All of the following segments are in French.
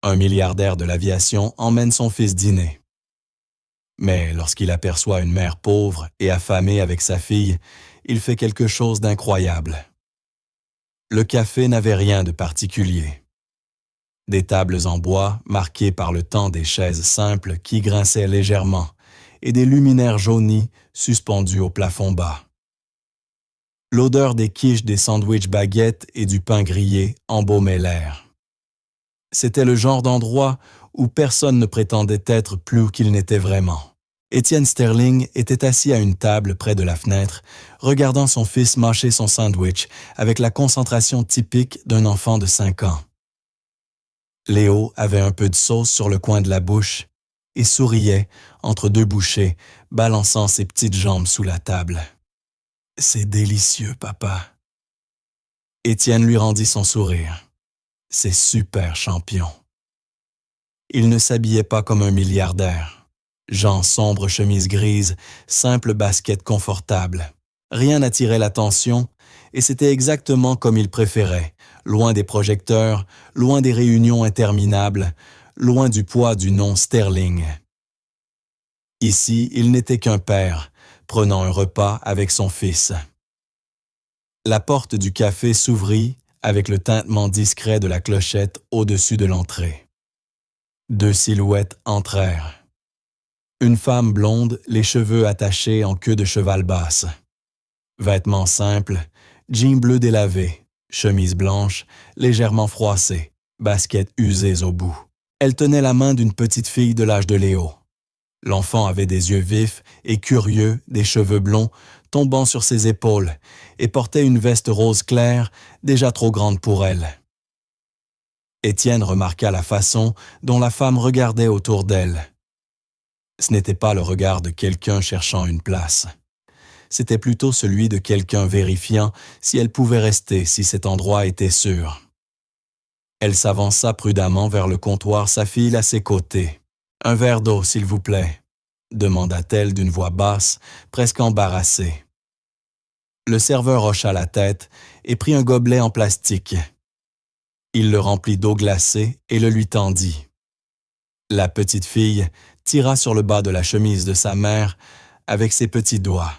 Un milliardaire de l'aviation emmène son fils dîner. Mais lorsqu'il aperçoit une mère pauvre et affamée avec sa fille, il fait quelque chose d'incroyable. Le café n'avait rien de particulier. Des tables en bois marquées par le temps des chaises simples qui grinçaient légèrement et des luminaires jaunis suspendus au plafond bas. L'odeur des quiches des sandwichs baguettes et du pain grillé embaumait l'air. C'était le genre d'endroit où personne ne prétendait être plus qu'il n'était vraiment. Étienne Sterling était assis à une table près de la fenêtre, regardant son fils mâcher son sandwich avec la concentration typique d'un enfant de 5 ans. Léo avait un peu de sauce sur le coin de la bouche et souriait entre deux bouchées, balançant ses petites jambes sous la table. « C'est délicieux, papa. » Étienne lui rendit son sourire. « C'est super, champion. » Il ne s'habillait pas comme un milliardaire. Jean sombre chemise grise, simple basket confortable. Rien n'attirait l'attention et c'était exactement comme il préférait, loin des projecteurs, loin des réunions interminables, loin du poids du nom Sterling. Ici, il n'était qu'un père, prenant un repas avec son fils. La porte du café s'ouvrit avec le tintement discret de la clochette au-dessus de l'entrée. 2 silhouettes entrèrent. Une femme blonde, les cheveux attachés en queue de cheval basse. Vêtements simples, jeans bleu délavé, chemise blanche, légèrement froissée, baskets usées au bout. Elle tenait la main d'une petite fille de l'âge de Léo. L'enfant avait des yeux vifs et curieux, des cheveux blonds tombant sur ses épaules et portait une veste rose claire, déjà trop grande pour elle. Étienne remarqua la façon dont la femme regardait autour d'elle. Ce n'était pas le regard de quelqu'un cherchant une place. C'était plutôt celui de quelqu'un vérifiant si elle pouvait rester si cet endroit était sûr. Elle s'avança prudemment vers le comptoir, sa fille à ses côtés. « Un verre d'eau, s'il vous plaît », demanda-t-elle d'une voix basse, presque embarrassée. Le serveur hocha la tête et prit un gobelet en plastique. Il le remplit d'eau glacée et le lui tendit. La petite fille tira sur le bas de la chemise de sa mère avec ses petits doigts.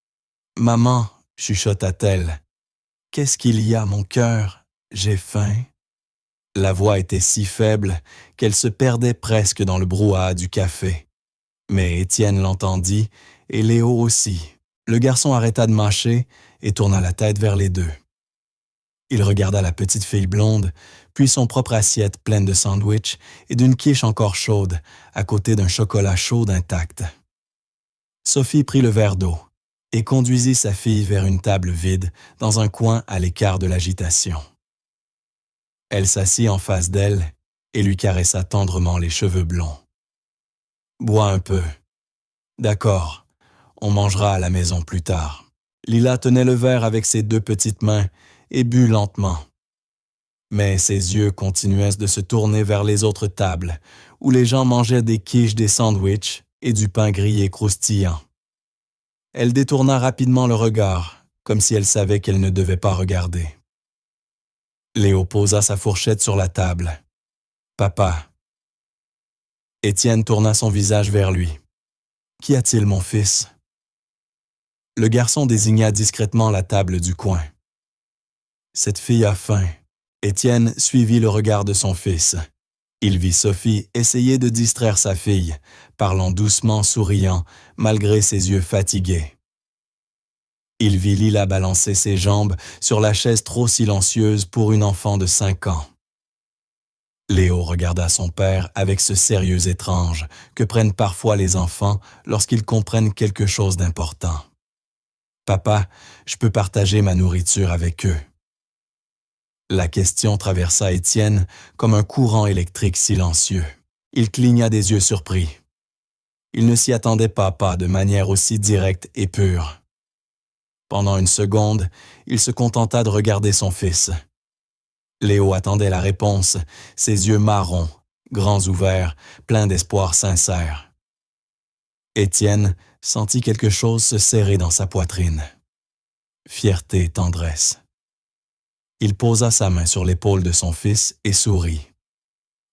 « Maman, » chuchota-t-elle, « qu'est-ce qu'il y a, mon cœur? J'ai faim. » La voix était si faible qu'elle se perdait presque dans le brouhaha du café. Mais Étienne l'entendit, et Léo aussi. Le garçon arrêta de mâcher et tourna la tête vers les deux. Il regarda la petite fille blonde, puis son propre assiette pleine de sandwichs et d'une quiche encore chaude, à côté d'un chocolat chaud intact. Sophie prit le verre d'eau et conduisit sa fille vers une table vide dans un coin à l'écart de l'agitation. Elle s'assit en face d'elle et lui caressa tendrement les cheveux blonds. « Bois un peu. »« D'accord, on mangera à la maison plus tard. » Lila tenait le verre avec ses 2 petites mains et but lentement. Mais ses yeux continuaient de se tourner vers les autres tables, où les gens mangeaient des quiches, des sandwichs et du pain grillé croustillant. Elle détourna rapidement le regard, comme si elle savait qu'elle ne devait pas regarder. Léo posa sa fourchette sur la table. « Papa. » Étienne tourna son visage vers lui. « Qu'y a-t-il, mon fils? » Le garçon désigna discrètement la table du coin. « Cette fille a faim. » Étienne suivit le regard de son fils. Il vit Sophie essayer de distraire sa fille, parlant doucement, souriant, malgré ses yeux fatigués. Il vit Lila balancer ses jambes sur la chaise trop silencieuse pour une enfant de 5 ans. Léo regarda son père avec ce sérieux étrange que prennent parfois les enfants lorsqu'ils comprennent quelque chose d'important. « Papa, je peux partager ma nourriture avec eux. » La question traversa Étienne comme un courant électrique silencieux. Il cligna des yeux surpris. Il ne s'y attendait pas de manière aussi directe et pure. Pendant une seconde, il se contenta de regarder son fils. Léo attendait la réponse, ses yeux marrons, grands ouverts, pleins d'espoir sincère. Étienne sentit quelque chose se serrer dans sa poitrine. Fierté et tendresse. Il posa sa main sur l'épaule de son fils et sourit.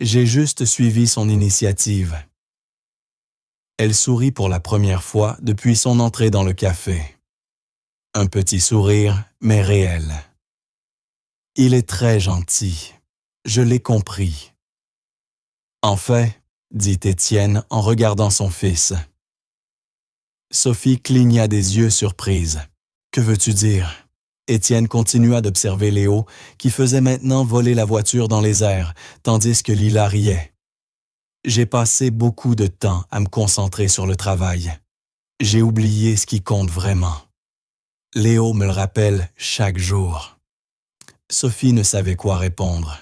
J'ai juste suivi son initiative. Elle sourit pour la première fois depuis son entrée dans le café. Un petit sourire, mais réel. Il est très gentil. Je l'ai compris. En fait, dit Étienne en regardant son fils. Sophie cligna des yeux surprise. Que veux-tu dire? Étienne continua d'observer Léo, qui faisait maintenant voler la voiture dans les airs, tandis que Lila riait. J'ai passé beaucoup de temps à me concentrer sur le travail. J'ai oublié ce qui compte vraiment. Léo me le rappelle chaque jour. Sophie ne savait quoi répondre.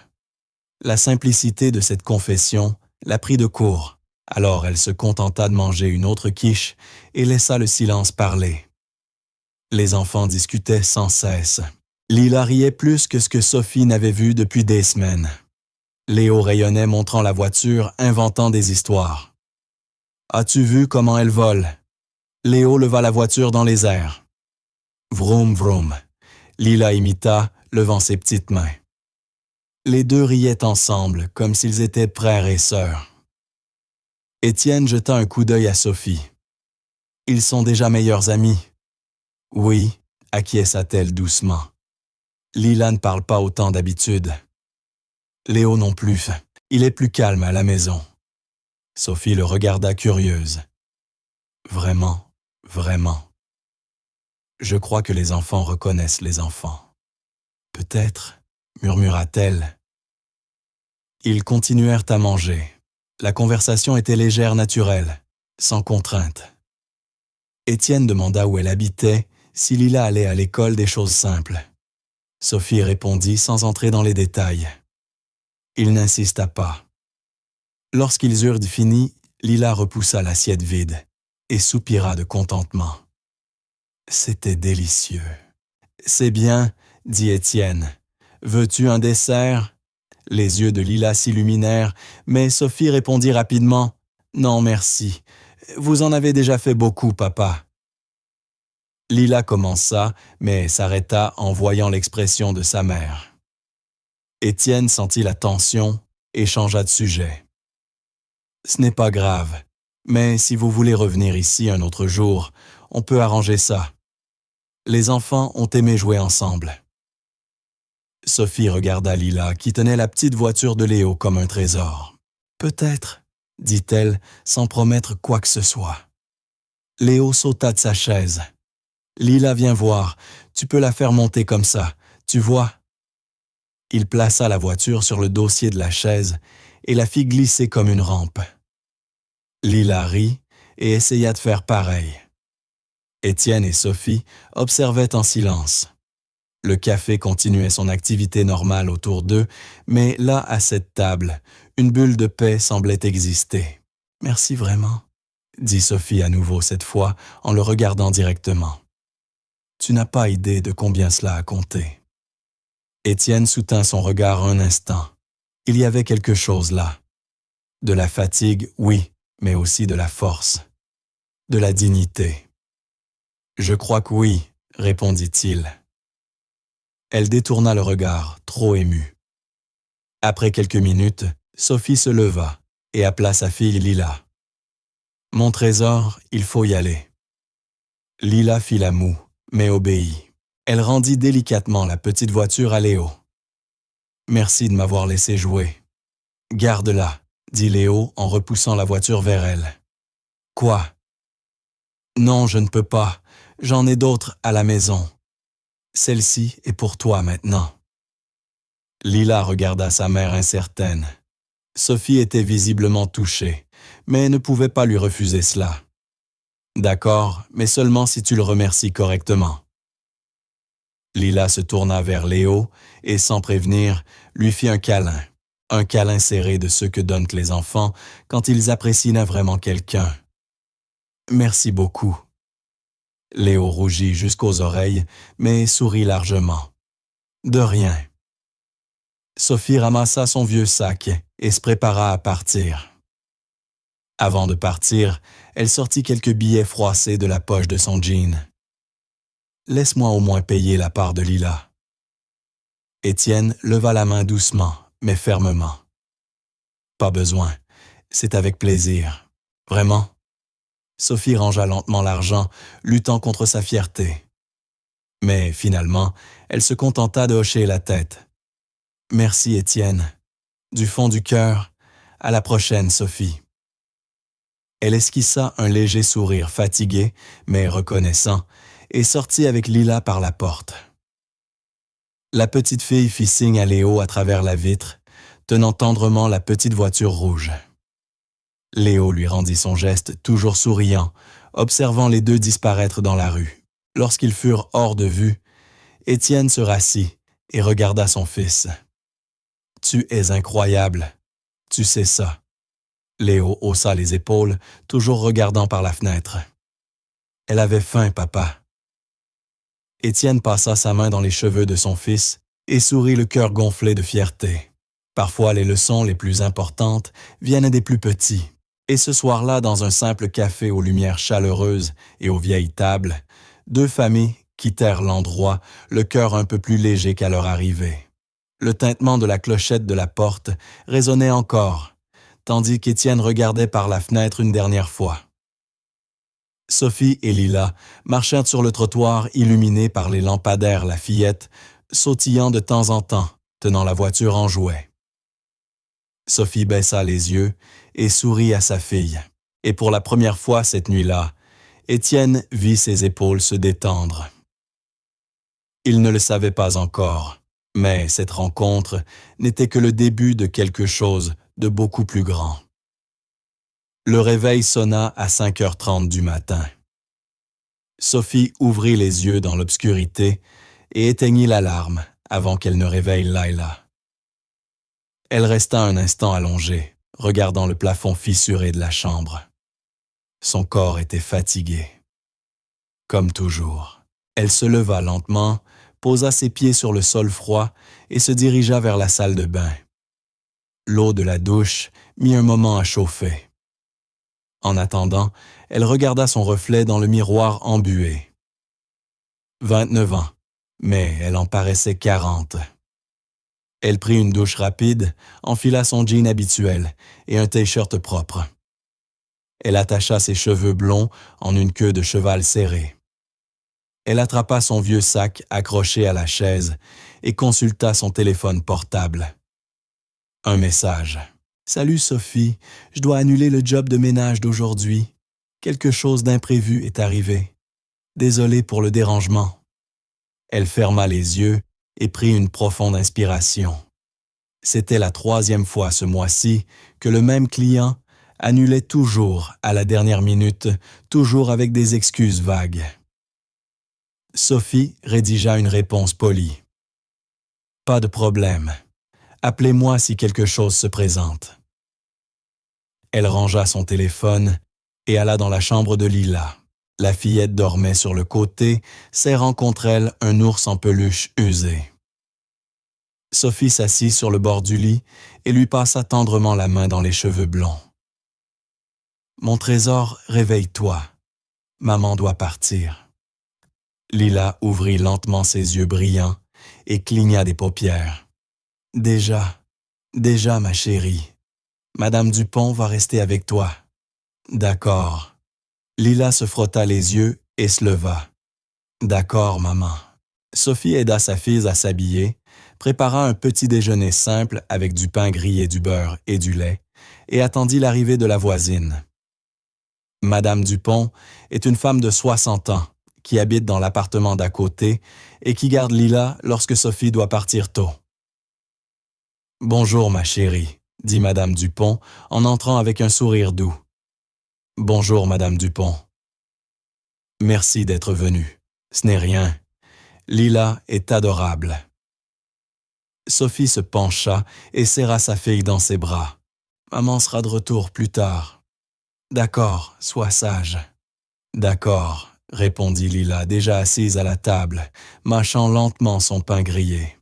La simplicité de cette confession la prit de court, alors elle se contenta de manger une autre quiche et laissa le silence parler. Les enfants discutaient sans cesse. Lila riait plus que ce que Sophie n'avait vu depuis des semaines. Léo rayonnait montrant la voiture, inventant des histoires. « As-tu vu comment elle vole? » Léo leva la voiture dans les airs. Vroom, vroom. Lila imita, levant ses petites mains. Les deux riaient ensemble, comme s'ils étaient frères et sœurs. Étienne jeta un coup d'œil à Sophie. « Ils sont déjà meilleurs amis. » « Oui, » acquiesça-t-elle doucement. Lila ne parle pas autant d'habitude. Léo non plus. Il est plus calme à la maison. Sophie le regarda curieuse. Vraiment, vraiment. Je crois que les enfants reconnaissent les enfants. Peut-être, murmura-t-elle. Ils continuèrent à manger. La conversation était légère, naturelle, sans contrainte. Étienne demanda où elle habitait, si Lila allait à l'école, des choses simples. Sophie répondit sans entrer dans les détails. Il n'insista pas. Lorsqu'ils eurent fini, Lila repoussa l'assiette vide et soupira de contentement. C'était délicieux. « C'est bien, » dit Étienne. « Veux-tu un dessert? » Les yeux de Lila s'illuminèrent, mais Sophie répondit rapidement. « Non, merci. Vous en avez déjà fait beaucoup, papa. » Lila commença, mais s'arrêta en voyant l'expression de sa mère. Étienne sentit la tension et changea de sujet. « Ce n'est pas grave, mais si vous voulez revenir ici un autre jour, on peut arranger ça. Les enfants ont aimé jouer ensemble. » Sophie regarda Lila qui tenait la petite voiture de Léo comme un trésor. « Peut-être, » dit-elle sans promettre quoi que ce soit. Léo sauta de sa chaise. « Lila, viens voir, tu peux la faire monter comme ça, tu vois. » Il plaça la voiture sur le dossier de la chaise et la fit glisser comme une rampe. Lila rit et essaya de faire pareil. Étienne et Sophie observaient en silence. Le café continuait son activité normale autour d'eux, mais là, à cette table, une bulle de paix semblait exister. « Merci vraiment, » dit Sophie à nouveau cette fois en le regardant directement. « Tu n'as pas idée de combien cela a compté. » Étienne soutint son regard un instant. Il y avait quelque chose là. De la fatigue, oui, mais aussi de la force. De la dignité. « Je crois que oui, » répondit-il. Elle détourna le regard, trop émue. Après quelques minutes, Sophie se leva et appela sa fille Lila. « Mon trésor, il faut y aller. » Lila fit la moue, mais obéit. Elle rendit délicatement la petite voiture à Léo. « Merci de m'avoir laissé jouer. »« Garde-la, » dit Léo en repoussant la voiture vers elle. « Quoi? »« Non, je ne peux pas. J'en ai d'autres à la maison. Celle-ci est pour toi maintenant. » Lila regarda sa mère incertaine. Sophie était visiblement touchée, mais ne pouvait pas lui refuser cela. « D'accord, mais seulement si tu le remercies correctement. » Lila se tourna vers Léo et, sans prévenir, lui fit un câlin serré de ceux que donnent les enfants quand ils apprécient vraiment quelqu'un. « Merci beaucoup. » Léo rougit jusqu'aux oreilles, mais sourit largement. « De rien. » Sophie ramassa son vieux sac et se prépara à partir. Avant de partir, elle sortit quelques billets froissés de la poche de son jean. « Laisse-moi au moins payer la part de Lila. » Étienne leva la main doucement, mais fermement. Pas besoin. C'est avec plaisir. Vraiment? Sophie rangea lentement l'argent, luttant contre sa fierté. Mais finalement, elle se contenta de hocher la tête. Merci, Étienne. Du fond du cœur, à la prochaine, Sophie. Elle esquissa un léger sourire fatigué, mais reconnaissant, et sortit avec Lila par la porte. La petite fille fit signe à Léo à travers la vitre, tenant tendrement la petite voiture rouge. Léo lui rendit son geste, toujours souriant, observant les deux disparaître dans la rue. Lorsqu'ils furent hors de vue, Étienne se rassit et regarda son fils. « Tu es incroyable, tu sais ça. » Léo haussa les épaules, toujours regardant par la fenêtre. « Elle avait faim, papa. » Étienne passa sa main dans les cheveux de son fils et sourit le cœur gonflé de fierté. Parfois, les leçons les plus importantes viennent des plus petits. Et ce soir-là, dans un simple café aux lumières chaleureuses et aux vieilles tables, deux familles quittèrent l'endroit, le cœur un peu plus léger qu'à leur arrivée. Le tintement de la clochette de la porte résonnait encore, tandis qu'Étienne regardait par la fenêtre une dernière fois. Sophie et Lila marchèrent sur le trottoir illuminé par les lampadaires La Fillette, sautillant de temps en temps, tenant la voiture en jouet. Sophie baissa les yeux et sourit à sa fille. Et pour la première fois cette nuit-là, Étienne vit ses épaules se détendre. Il ne le savait pas encore, mais cette rencontre n'était que le début de quelque chose de beaucoup plus grand. Le réveil sonna à 5h30 du matin. Sophie ouvrit les yeux dans l'obscurité et éteignit l'alarme avant qu'elle ne réveille Laila. Elle resta un instant allongée, regardant le plafond fissuré de la chambre. Son corps était fatigué. Comme toujours, elle se leva lentement, posa ses pieds sur le sol froid et se dirigea vers la salle de bain. L'eau de la douche mit un moment à chauffer. En attendant, elle regarda son reflet dans le miroir embué. 29 ans, mais elle en paraissait 40. Elle prit une douche rapide, enfila son jean habituel et un t-shirt propre. Elle attacha ses cheveux blonds en une queue de cheval serrée. Elle attrapa son vieux sac accroché à la chaise et consulta son téléphone portable. Un message. « Salut Sophie, je dois annuler le job de ménage d'aujourd'hui. Quelque chose d'imprévu est arrivé. Désolée pour le dérangement. » Elle ferma les yeux et prit une profonde inspiration. C'était la 3e fois ce mois-ci que le même client annulait toujours à la dernière minute, toujours avec des excuses vagues. Sophie rédigea une réponse polie. « Pas de problème. Appelez-moi si quelque chose se présente. » Elle rangea son téléphone et alla dans la chambre de Lila. La fillette dormait sur le côté, serrant contre elle un ours en peluche usé. Sophie s'assit sur le bord du lit et lui passa tendrement la main dans les cheveux blonds. « Mon trésor, réveille-toi. Maman doit partir. » Lila ouvrit lentement ses yeux brillants et cligna des paupières. « Déjà, ma chérie. Madame Dupont va rester avec toi. »« D'accord. » Lila se frotta les yeux et se leva. « D'accord, maman. » Sophie aida sa fille à s'habiller, prépara un petit déjeuner simple avec du pain grillé, du beurre et du lait, et attendit l'arrivée de la voisine. Madame Dupont est une femme de 60 ans qui habite dans l'appartement d'à côté et qui garde Lila lorsque Sophie doit partir tôt. « Bonjour, ma chérie, » dit Madame Dupont en entrant avec un sourire doux. « Bonjour, Madame Dupont. »« Merci d'être venue. Ce n'est rien. Lila est adorable. » Sophie se pencha et serra sa fille dans ses bras. « Maman sera de retour plus tard. »« D'accord, sois sage. »« D'accord, » répondit Lila, déjà assise à la table, mâchant lentement son pain grillé.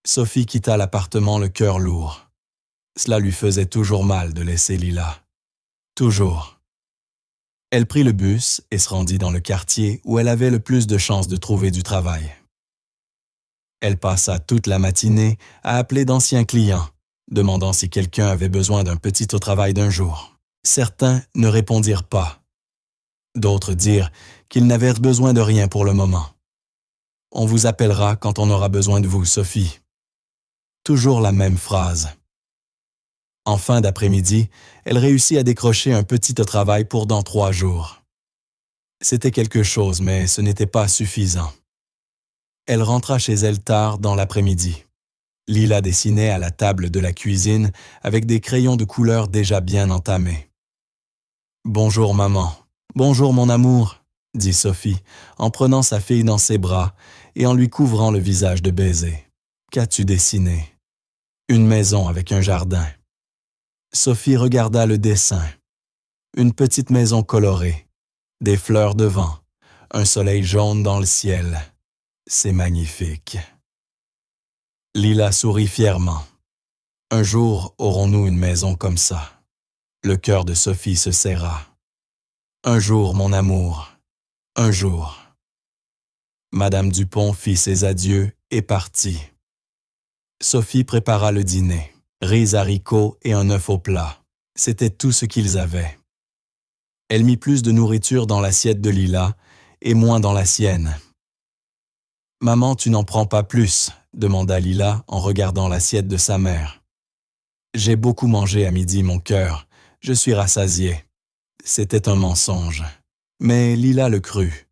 Sophie quitta l'appartement le cœur lourd. Cela lui faisait toujours mal de laisser Lila. Toujours. Elle prit le bus et se rendit dans le quartier où elle avait le plus de chances de trouver du travail. Elle passa toute la matinée à appeler d'anciens clients, demandant si quelqu'un avait besoin d'un petit au travail d'un jour. Certains ne répondirent pas. D'autres dirent qu'ils n'avaient besoin de rien pour le moment. On vous appellera quand on aura besoin de vous, Sophie. Toujours la même phrase. En fin d'après-midi, elle réussit à décrocher un petit au travail pour dans 3 jours. C'était quelque chose, mais ce n'était pas suffisant. Elle rentra chez elle tard dans l'après-midi. Lila dessinait à la table de la cuisine avec des crayons de couleur déjà bien entamés. « Bonjour, maman. Bonjour, mon amour, » dit Sophie, en prenant sa fille dans ses bras et en lui couvrant le visage de baisers. « Qu'as-tu dessiné? » « Une maison avec un jardin. » Sophie regarda le dessin. Une petite maison colorée, des fleurs devant, un soleil jaune dans le ciel. C'est magnifique. Lila sourit fièrement. Un jour, aurons-nous une maison comme ça? Le cœur de Sophie se serra. Un jour, mon amour, un jour. Madame Dupont fit ses adieux et partit. Sophie prépara le dîner, riz haricots et un œuf au plat. C'était tout ce qu'ils avaient. Elle mit plus de nourriture dans l'assiette de Lila et moins dans la sienne. « Maman, tu n'en prends pas plus ?» demanda Lila en regardant l'assiette de sa mère. « J'ai beaucoup mangé à midi, mon cœur. Je suis rassasiée. » C'était un mensonge. Mais Lila le crut.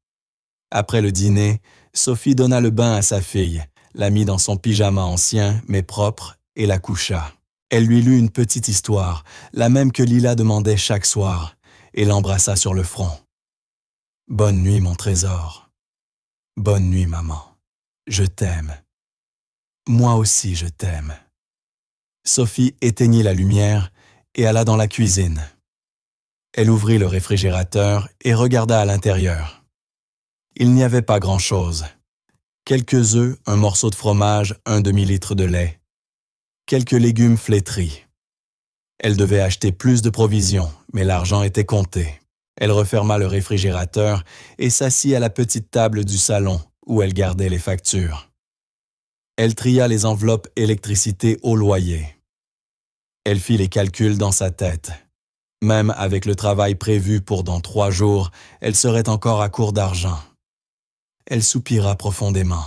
Après le dîner, Sophie donna le bain à sa fille, la mit dans son pyjama ancien mais propre et la coucha. Elle lui lut une petite histoire, la même que Lila demandait chaque soir, et l'embrassa sur le front. « Bonne nuit, mon trésor. Bonne nuit, maman. Je t'aime. Moi aussi, je t'aime. » Sophie éteignit la lumière et alla dans la cuisine. Elle ouvrit le réfrigérateur et regarda à l'intérieur. Il n'y avait pas grand-chose. Quelques œufs, un morceau de fromage, un demi-litre de lait. Quelques légumes flétris. Elle devait acheter plus de provisions, mais l'argent était compté. Elle referma le réfrigérateur et s'assit à la petite table du salon où elle gardait les factures. Elle tria les enveloppes électricité au loyer. Elle fit les calculs dans sa tête. Même avec le travail prévu pour dans 3 jours, elle serait encore à court d'argent. Elle soupira profondément.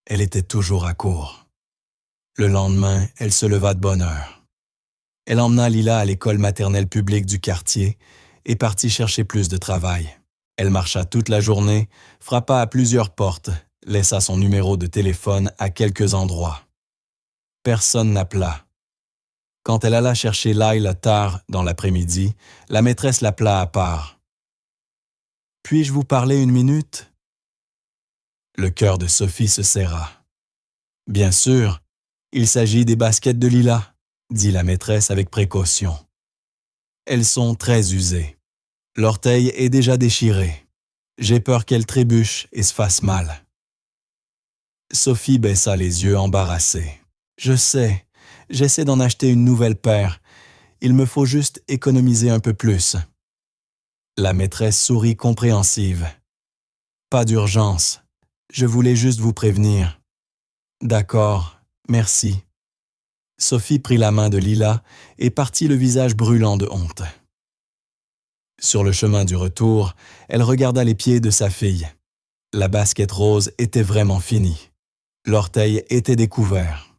Elle était toujours à court. Le lendemain, elle se leva de bonne heure. Elle emmena Lila à l'école maternelle publique du quartier et partit chercher plus de travail. Elle marcha toute la journée, frappa à plusieurs portes, laissa son numéro de téléphone à quelques endroits. Personne n'appela. Quand elle alla chercher Lyle tard dans l'après-midi, la maîtresse l'appela à part. « Puis-je vous parler 1 minute? » Le cœur de Sophie se serra. « Bien sûr, il s'agit des baskets de Lila, » dit la maîtresse avec précaution. « Elles sont très usées. L'orteil est déjà déchiré. J'ai peur qu'elles trébuchent et se fassent mal. » Sophie baissa les yeux embarrassée. « Je sais, j'essaie d'en acheter une nouvelle paire. Il me faut juste économiser un peu plus. » La maîtresse sourit compréhensive. « Pas d'urgence. Je voulais juste vous prévenir. »« D'accord, merci. » Sophie prit la main de Lila et partit le visage brûlant de honte. Sur le chemin du retour, elle regarda les pieds de sa fille. La basket rose était vraiment finie. L'orteil était découvert.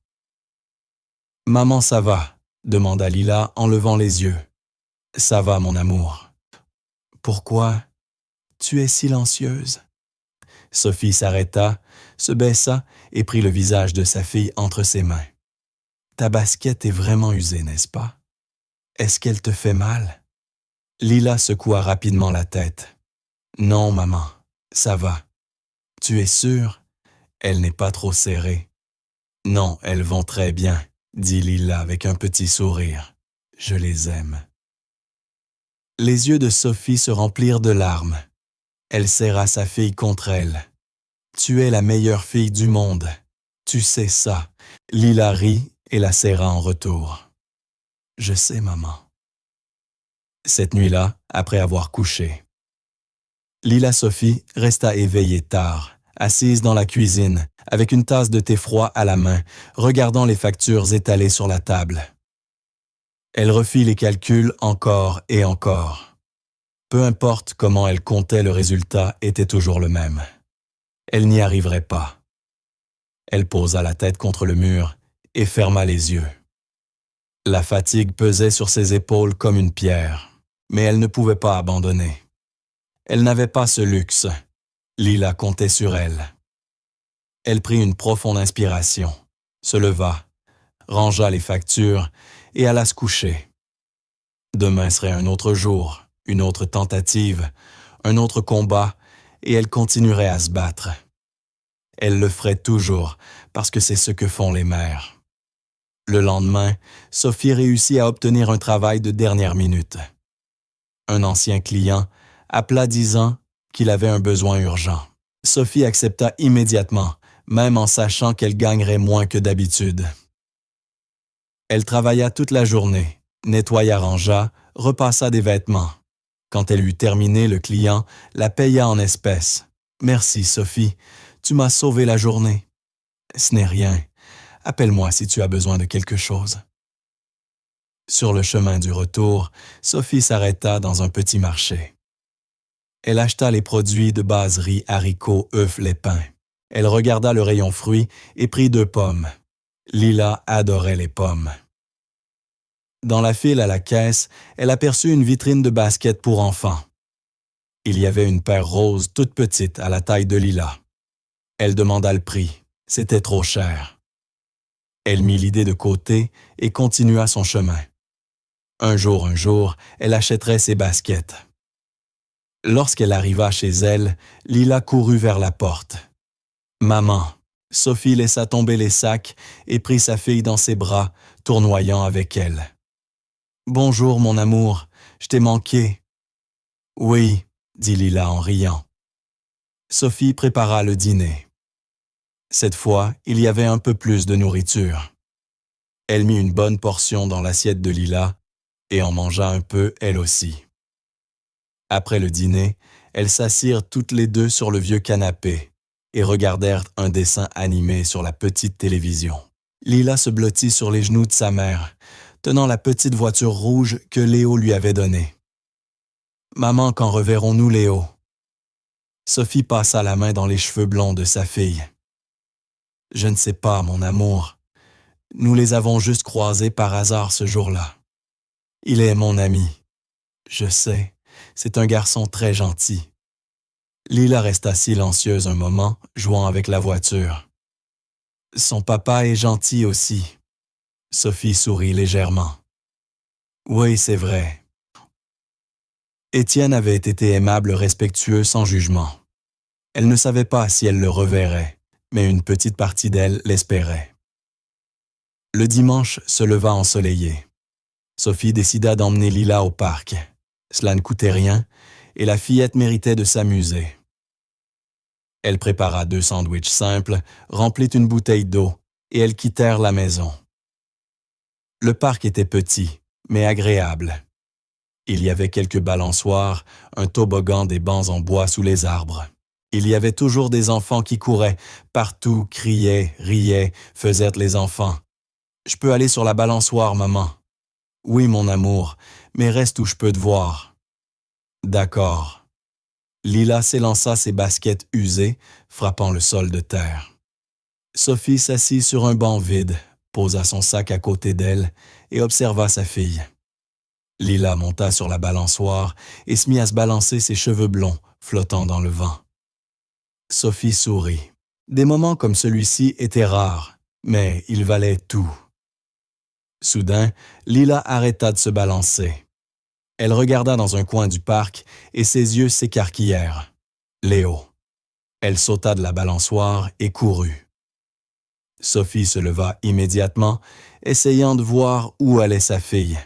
« Maman, ça va ?» demanda Lila en levant les yeux. « Ça va, mon amour. »« Pourquoi? Tu es silencieuse. » Sophie s'arrêta, se baissa et prit le visage de sa fille entre ses mains. « Ta basket est vraiment usée, n'est-ce pas? Est-ce qu'elle te fait mal? » Lila secoua rapidement la tête. « Non, maman, ça va. Tu es sûre? Elle n'est pas trop serrée. »« Non, elles vont très bien, » dit Lila avec un petit sourire. « Je les aime. » Les yeux de Sophie se remplirent de larmes. Elle serra sa fille contre elle. « Tu es la meilleure fille du monde. Tu sais ça. » Lila rit et la serra en retour. « Je sais, maman. » Cette nuit-là, après avoir couché, Lila Sophie resta éveillée tard, assise dans la cuisine, avec une tasse de thé froid à la main, regardant les factures étalées sur la table. Elle refit les calculs encore et encore. Peu importe comment elle comptait, le résultat était toujours le même. Elle n'y arriverait pas. Elle posa la tête contre le mur et ferma les yeux. La fatigue pesait sur ses épaules comme une pierre, mais elle ne pouvait pas abandonner. Elle n'avait pas ce luxe. Lila comptait sur elle. Elle prit une profonde inspiration, se leva, rangea les factures et alla se coucher. Demain serait un autre jour, une autre tentative, un autre combat, et elle continuerait à se battre. Elle le ferait toujours, parce que c'est ce que font les mères. Le lendemain, Sophie réussit à obtenir un travail de dernière minute. Un ancien client appela disant qu'il avait un besoin urgent. Sophie accepta immédiatement, même en sachant qu'elle gagnerait moins que d'habitude. Elle travailla toute la journée, nettoya, rangea, repassa des vêtements. Quand elle eut terminé, le client la paya en espèces. « Merci, Sophie, tu m'as sauvé la journée. »« Ce n'est rien. Appelle-moi si tu as besoin de quelque chose. » Sur le chemin du retour, Sophie s'arrêta dans un petit marché. Elle acheta les produits de base riz, haricots, œufs, lait, pain. Elle regarda le rayon fruits et prit 2 pommes. Lila adorait les pommes. Dans la file à la caisse, elle aperçut une vitrine de baskets pour enfants. Il y avait une paire rose toute petite à la taille de Lila. Elle demanda le prix. C'était trop cher. Elle mit l'idée de côté et continua son chemin. Un jour, elle achèterait ses baskets. Lorsqu'elle arriva chez elle, Lila courut vers la porte. « Maman !» Sophie laissa tomber les sacs et prit sa fille dans ses bras, tournoyant avec elle. « Bonjour, mon amour, je t'ai manqué. »« Oui, » dit Lila en riant. Sophie prépara le dîner. Cette fois, il y avait un peu plus de nourriture. Elle mit une bonne portion dans l'assiette de Lila et en mangea un peu elle aussi. Après le dîner, elles s'assirent toutes les deux sur le vieux canapé et regardèrent un dessin animé sur la petite télévision. Lila se blottit sur les genoux de sa mère, tenant la petite voiture rouge que Léo lui avait donnée. « Maman, quand reverrons-nous Léo? » Sophie passa la main dans les cheveux blonds de sa fille. « Je ne sais pas, mon amour. Nous les avons juste croisés par hasard ce jour-là. Il est mon ami. Je sais, c'est un garçon très gentil. » Lila resta silencieuse un moment, jouant avec la voiture. « Son papa est gentil aussi. » Sophie sourit légèrement. « Oui, c'est vrai. » Étienne avait été aimable, respectueux, sans jugement. Elle ne savait pas si elle le reverrait, mais une petite partie d'elle l'espérait. Le dimanche se leva ensoleillé. Sophie décida d'emmener Lila au parc. Cela ne coûtait rien, et la fillette méritait de s'amuser. Elle prépara 2 sandwichs simples, remplit une bouteille d'eau, et elles quittèrent la maison. Le parc était petit, mais agréable. Il y avait quelques balançoires, un toboggan, des bancs en bois sous les arbres. Il y avait toujours des enfants qui couraient, partout, criaient, riaient, faisaient les enfants. « Je peux aller sur la balançoire, maman. »« Oui, mon amour, mais reste où je peux te voir. »« D'accord. » Lila s'élança ses baskets usées, frappant le sol de terre. Sophie s'assit sur un banc vide, posa son sac à côté d'elle et observa sa fille. Lila monta sur la balançoire et se mit à se balancer ses cheveux blonds, flottant dans le vent. Sophie sourit. Des moments comme celui-ci étaient rares, mais ils valaient tout. Soudain, Lila arrêta de se balancer. Elle regarda dans un coin du parc et ses yeux s'écarquillèrent. Léo. Elle sauta de la balançoire et courut. Sophie se leva immédiatement, essayant de voir où allait sa fille.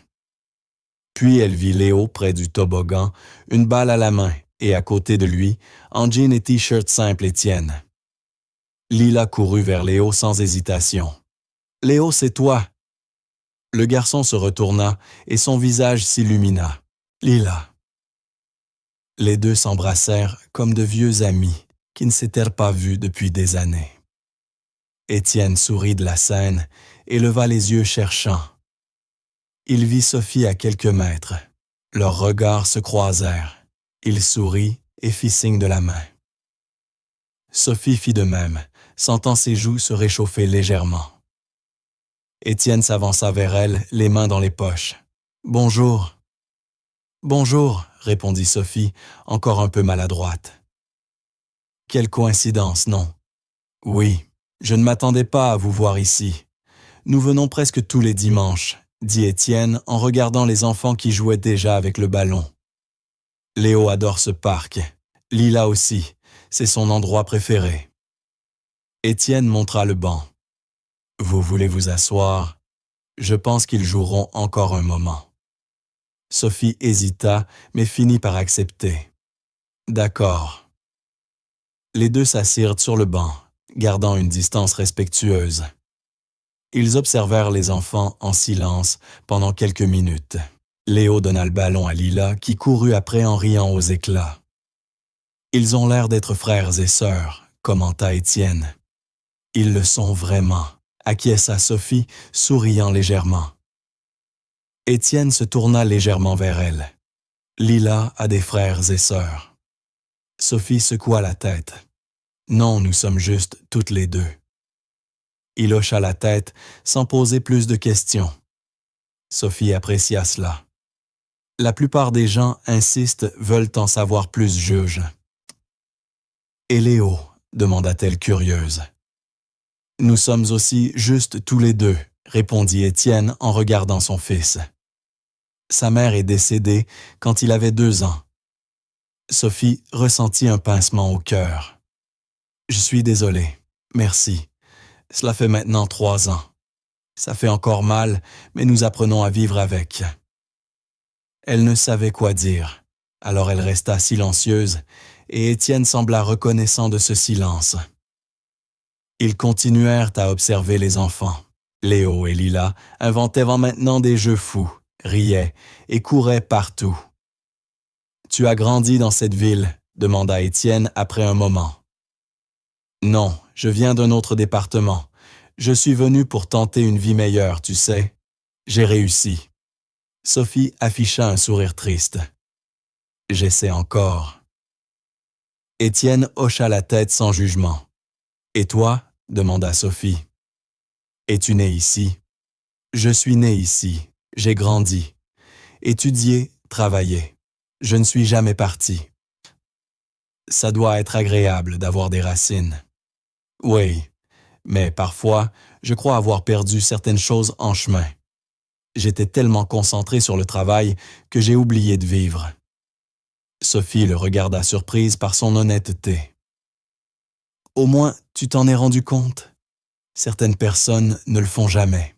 Puis elle vit Léo près du toboggan, une balle à la main, et à côté de lui, en jean et t-shirt simple Étienne. Lila courut vers Léo sans hésitation. « Léo, c'est toi! » Le garçon se retourna et son visage s'illumina. « Lila. » Les deux s'embrassèrent comme de vieux amis. qui ne s'étaient pas vus depuis des années. Étienne sourit de la scène et leva les yeux cherchants. Il vit Sophie à quelques mètres. Leurs regards se croisèrent. Il sourit et fit signe de la main. Sophie fit de même, sentant ses joues se réchauffer légèrement. Étienne s'avança vers elle, les mains dans les poches. « Bonjour. »« Bonjour, » répondit Sophie, encore un peu maladroite. « Quelle coïncidence, non? »« Oui, je ne m'attendais pas à vous voir ici. Nous venons presque tous les dimanches, » dit Étienne en regardant les enfants qui jouaient déjà avec le ballon. Léo adore ce parc. Lila aussi, c'est son endroit préféré. Étienne montra le banc. Vous voulez vous asseoir? Je pense qu'ils joueront encore un moment. Sophie hésita, mais finit par accepter. D'accord. Les deux s'assirent sur le banc, gardant une distance respectueuse. Ils observèrent les enfants en silence pendant quelques minutes. Léo donna le ballon à Lila qui courut après en riant aux éclats. « Ils ont l'air d'être frères et sœurs », commenta Étienne. « Ils le sont vraiment », acquiesça Sophie, souriant légèrement. Étienne se tourna légèrement vers elle. « Lila a des frères et sœurs. » Sophie secoua la tête. « Non, nous sommes juste toutes les deux. » Il hocha la tête sans poser plus de questions. Sophie apprécia cela. La plupart des gens insistent, veulent en savoir plus, juge. « Et Léo ?» demanda-t-elle curieuse. « Nous sommes aussi juste tous les deux, » répondit Étienne en regardant son fils. Sa mère est décédée quand il avait 2 ans. Sophie ressentit un pincement au cœur. « Je suis désolée. Merci. Cela fait maintenant 3 ans. Ça fait encore mal, mais nous apprenons à vivre avec. » Elle ne savait quoi dire, alors elle resta silencieuse et Étienne sembla reconnaissant de ce silence. Ils continuèrent à observer les enfants. Léo et Lila inventaient maintenant des jeux fous, riaient et couraient partout. « Tu as grandi dans cette ville ?» demanda Étienne après un moment. « Non, je viens d'un autre département. Je suis venu pour tenter une vie meilleure, tu sais. J'ai réussi. » Sophie afficha un sourire triste. « J'essaie encore. » Étienne hocha la tête sans jugement. « Et toi ?» demanda Sophie. « Es-tu né ici? »« Je suis né ici. J'ai grandi. Étudié, travaillé. Je ne suis jamais parti. » Ça doit être agréable d'avoir des racines. Oui, mais parfois, je crois avoir perdu certaines choses en chemin. J'étais tellement concentré sur le travail que j'ai oublié de vivre. Sophie le regarda surprise par son honnêteté. « Au moins, tu t'en es rendu compte. Certaines personnes ne le font jamais. »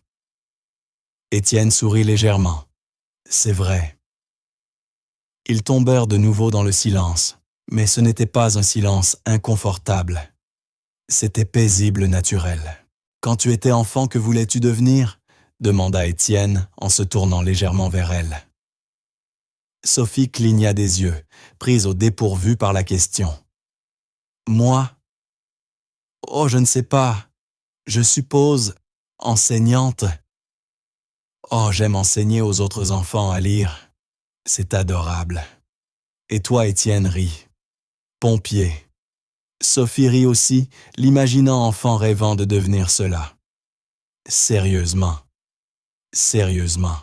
Étienne sourit légèrement. « C'est vrai. » Ils tombèrent de nouveau dans le silence, mais ce n'était pas un silence inconfortable. C'était paisible, naturel. « Quand tu étais enfant, que voulais-tu devenir ?» demanda Étienne en se tournant légèrement vers elle. Sophie cligna des yeux, prise au dépourvu par la question. « Moi? Oh, je ne sais pas. Je suppose, enseignante. Oh, j'aime enseigner aux autres enfants à lire. C'est adorable. Et toi, Étienne, rit. Pompier. » Sophie rit aussi, l'imaginant enfant rêvant de devenir cela. Sérieusement. Sérieusement.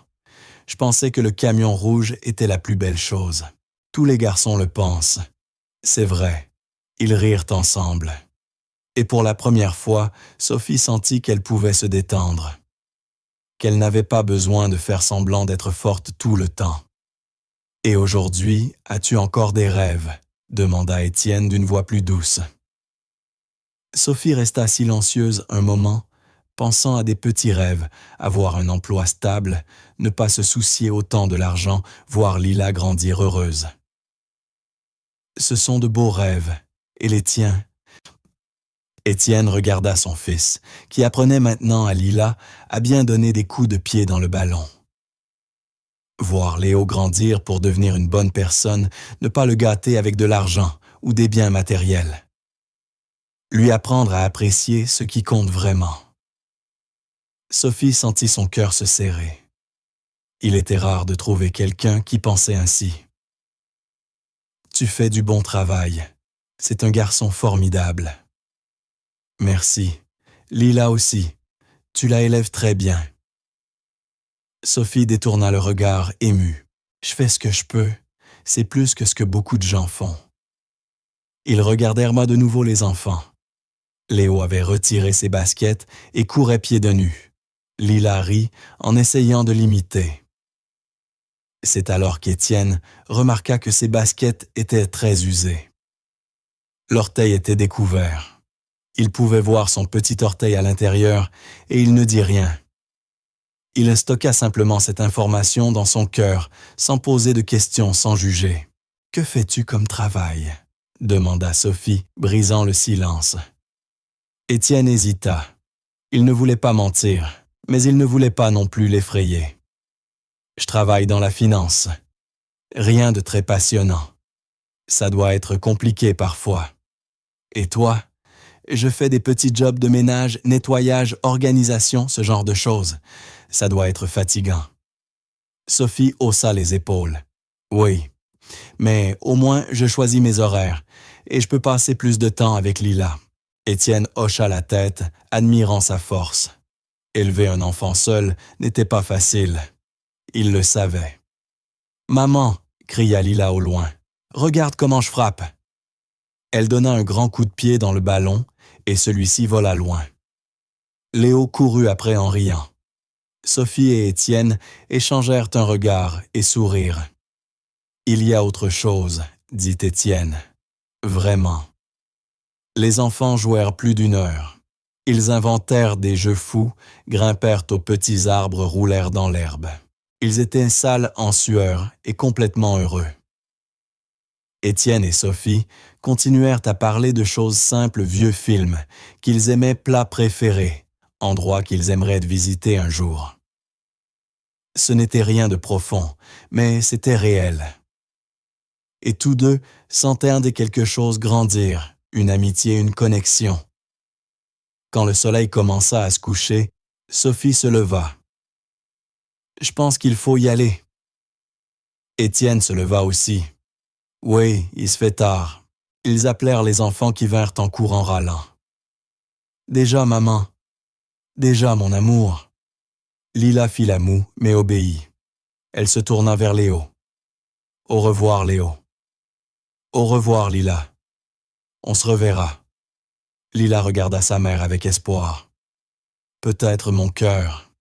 Je pensais que le camion rouge était la plus belle chose. Tous les garçons le pensent. C'est vrai. Ils rirent ensemble. Et pour la première fois, Sophie sentit qu'elle pouvait se détendre. Qu'elle n'avait pas besoin de faire semblant d'être forte tout le temps. « Et aujourd'hui, as-tu encore des rêves ?» demanda Étienne d'une voix plus douce. Sophie resta silencieuse un moment, pensant à des petits rêves, avoir un emploi stable, ne pas se soucier autant de l'argent, voir Lila grandir heureuse. « Ce sont de beaux rêves, et les tiens ?» Étienne regarda son fils, qui apprenait maintenant à Lila à bien donner des coups de pied dans le ballon. Voir Léo grandir pour devenir une bonne personne, ne pas le gâter avec de l'argent ou des biens matériels. lui apprendre à apprécier ce qui compte vraiment. Sophie sentit son cœur se serrer. Il était rare de trouver quelqu'un qui pensait ainsi. Tu fais du bon travail. C'est un garçon formidable. Merci. Lila aussi. Tu la élèves très bien. Sophie détourna le regard émue. Je fais ce que je peux. C'est plus que ce que beaucoup de gens font. Ils regardèrent de nouveau les enfants. Léo avait retiré ses baskets et courait pieds de nu. Lila rit en essayant de l'imiter. C'est alors qu'Étienne remarqua que ses baskets étaient très usées. L'orteil était découvert. Il pouvait voir son petit orteil à l'intérieur et il ne dit rien. Il stocka simplement cette information dans son cœur, sans poser de questions, sans juger. « Que fais-tu comme travail ?» demanda Sophie, brisant le silence. Étienne hésita. Il ne voulait pas mentir, mais il ne voulait pas non plus l'effrayer. « Je travaille dans la finance. Rien de très passionnant. Ça doit être compliqué parfois. Et toi? Je fais des petits jobs de ménage, nettoyage, organisation, ce genre de choses. Ça doit être fatigant. » Sophie haussa les épaules. « Oui, mais au moins je choisis mes horaires et je peux passer plus de temps avec Lila. » Étienne hocha la tête, admirant sa force. Élever un enfant seul n'était pas facile. Il le savait. « Maman !» cria Lila au loin. « Regarde comment je frappe !» Elle donna un grand coup de pied dans le ballon et celui-ci vola loin. Léo courut après en riant. Sophie et Étienne échangèrent un regard et sourirent. « Il y a autre chose, » dit Étienne. « Vraiment. » Les enfants jouèrent plus d'une heure. Ils inventèrent des jeux fous, grimpèrent aux petits arbres, roulèrent dans l'herbe. Ils étaient sales en sueur et complètement heureux. Étienne et Sophie continuèrent à parler de choses simples, vieux films, qu'ils aimaient plats préférés, endroits qu'ils aimeraient visiter un jour. Ce n'était rien de profond, mais c'était réel. Et tous deux sentaient quelque chose grandir, une amitié, une connexion. Quand le soleil commença à se coucher, Sophie se leva. « Je pense qu'il faut y aller. » Étienne se leva aussi. « Oui, il se fait tard. » Ils appelèrent les enfants qui vinrent en courant râlant. « Déjà, maman. Déjà, mon amour. » Lila fit la moue, mais obéit. Elle se tourna vers Léo. « Au revoir, Léo. »« Au revoir, Lila. On se reverra. » Lila regarda sa mère avec espoir. « Peut-être mon cœur,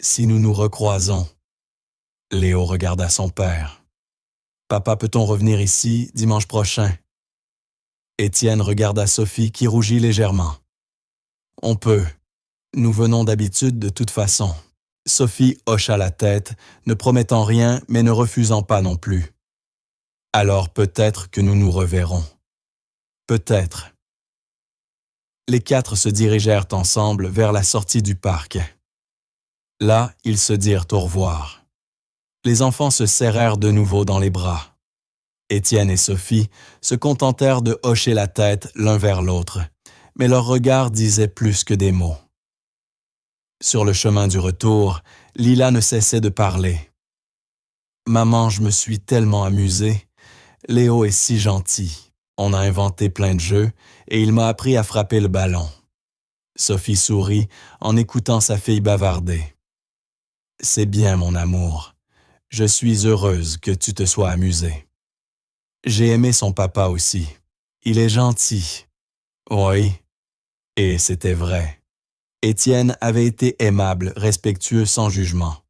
si nous nous recroisons. » Léo regarda son père. « Papa, peut-on revenir ici dimanche prochain? » Étienne regarda Sophie qui rougit légèrement. « On peut. Nous venons d'habitude de toute façon. » Sophie hocha la tête, ne promettant rien mais ne refusant pas non plus. « Alors peut-être que nous nous reverrons. Peut-être. » Les quatre se dirigèrent ensemble vers la sortie du parc. Là, ils se dirent au revoir. Les enfants se serrèrent de nouveau dans les bras. Étienne et Sophie se contentèrent de hocher la tête l'un vers l'autre, mais leurs regards disaient plus que des mots. Sur le chemin du retour, Lila ne cessait de parler. « Maman, je me suis tellement amusée. Léo est si gentil. On a inventé plein de jeux et il m'a appris à frapper le ballon. » Sophie sourit en écoutant sa fille bavarder. « C'est bien, mon amour. Je suis heureuse que tu te sois amusée. J'ai aimé son papa aussi. Il est gentil. » Oui, et c'était vrai. Étienne avait été aimable, respectueux, sans jugement.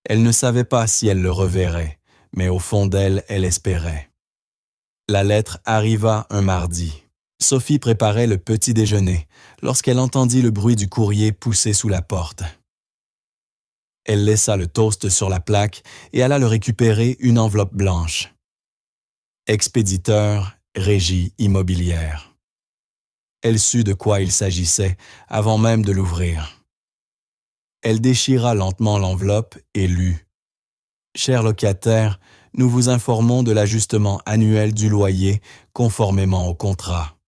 Elle ne savait pas si elle le reverrait, mais au fond d'elle, elle espérait. La lettre arriva un mardi. Sophie préparait le petit déjeuner lorsqu'elle entendit le bruit du courrier pousser sous la porte. Elle laissa le toast sur la plaque et alla le récupérer une enveloppe blanche. Expéditeur, Régie immobilière. Elle sut de quoi il s'agissait avant même de l'ouvrir. Elle déchira lentement l'enveloppe et lut. « Cher locataire, nous vous informons de l'ajustement annuel du loyer conformément au contrat. »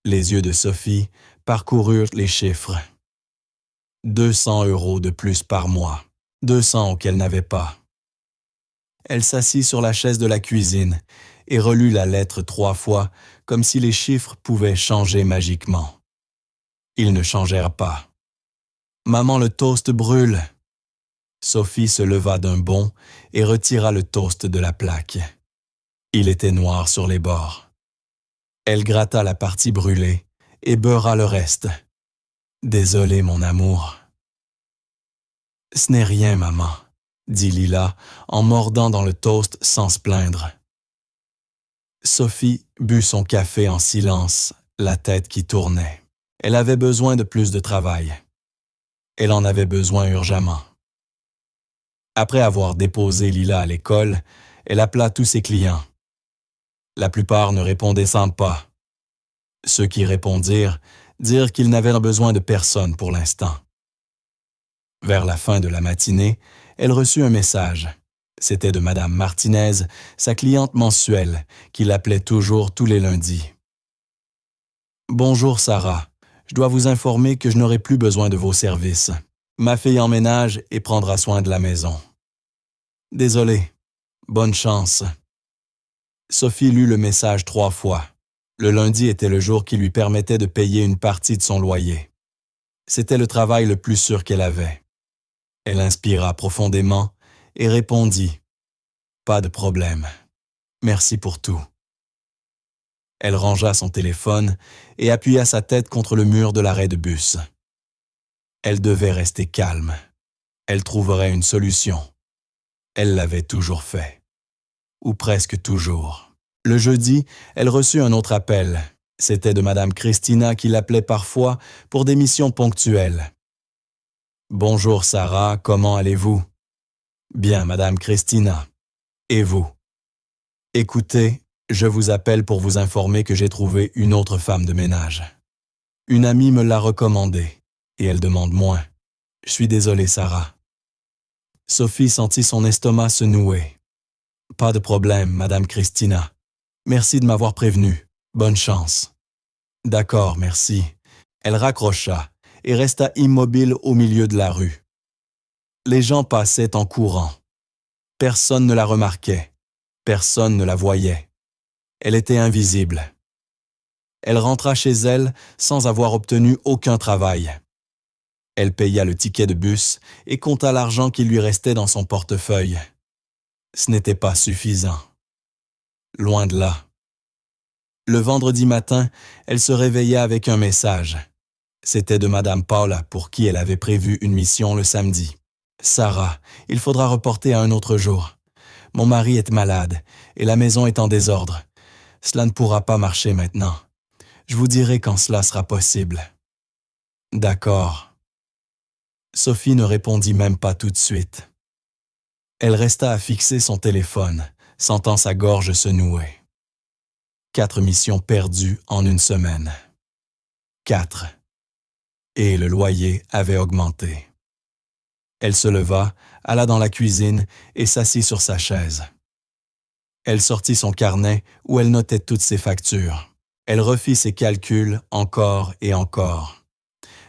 Les yeux de Sophie parcoururent les chiffres. 200 € de plus par mois, 200 qu'elle n'avait pas. Elle s'assit sur la chaise de la cuisine et relut la lettre 3 fois, comme si les chiffres pouvaient changer magiquement. Ils ne changèrent pas. « Maman, le toast brûle !» Sophie se leva d'un bond et retira le toast de la plaque. Il était noir sur les bords. Elle gratta la partie brûlée et beurra le reste. « Désolé, mon amour. »« Ce n'est rien, maman, » dit Lila en mordant dans le toast sans se plaindre. Sophie but son café en silence, la tête qui tournait. Elle avait besoin de plus de travail. Elle en avait besoin urgemment. Après avoir déposé Lila à l'école, elle appela tous ses clients. La plupart ne répondaient sans pas. Ceux qui répondirent dirent qu'ils n'avaient besoin de personne pour l'instant. Vers la fin de la matinée, elle reçut un message. C'était de Madame Martinez, sa cliente mensuelle, qui l'appelait toujours tous les lundis. « Bonjour Sarah, je dois vous informer que je n'aurai plus besoin de vos services. Ma fille emménage et prendra soin de la maison. Désolé, bonne chance. » Sophie lut le message 3 fois. Le lundi était le jour qui lui permettait de payer une partie de son loyer. C'était le travail le plus sûr qu'elle avait. Elle inspira profondément et répondit « Pas de problème. Merci pour tout. » Elle rangea son téléphone et appuya sa tête contre le mur de l'arrêt de bus. Elle devait rester calme. Elle trouverait une solution. Elle l'avait toujours fait. Ou presque toujours. Le jeudi, elle reçut un autre appel. C'était de Madame Christina qui l'appelait parfois pour des missions ponctuelles. « Bonjour Sarah, comment allez-vous? »« Bien, Madame Christina. Et vous? »« Écoutez, je vous appelle pour vous informer que j'ai trouvé une autre femme de ménage. Une amie me l'a recommandée, et elle demande moins. Je suis désolée, Sarah. » Sophie sentit son estomac se nouer. « Pas de problème, Madame Christina. Merci de m'avoir prévenue. Bonne chance. »« D'accord, merci. » Elle raccrocha et resta immobile au milieu de la rue. Les gens passaient en courant. Personne ne la remarquait. Personne ne la voyait. Elle était invisible. Elle rentra chez elle sans avoir obtenu aucun travail. Elle paya le ticket de bus et compta l'argent qui lui restait dans son portefeuille. Ce n'était pas suffisant. Loin de là. Le vendredi matin, elle se réveilla avec un message. C'était de Madame Paula pour qui elle avait prévu une mission le samedi. « Sarah, il faudra reporter à un autre jour. Mon mari est malade et la maison est en désordre. Cela ne pourra pas marcher maintenant. Je vous dirai quand cela sera possible. »« D'accord. » Sophie ne répondit même pas tout de suite. Elle resta à fixer son téléphone, sentant sa gorge se nouer. 4 missions perdues en une semaine. 4. Et le loyer avait augmenté. Elle se leva, alla dans la cuisine et s'assit sur sa chaise. Elle sortit son carnet où elle notait toutes ses factures. Elle refit ses calculs encore et encore.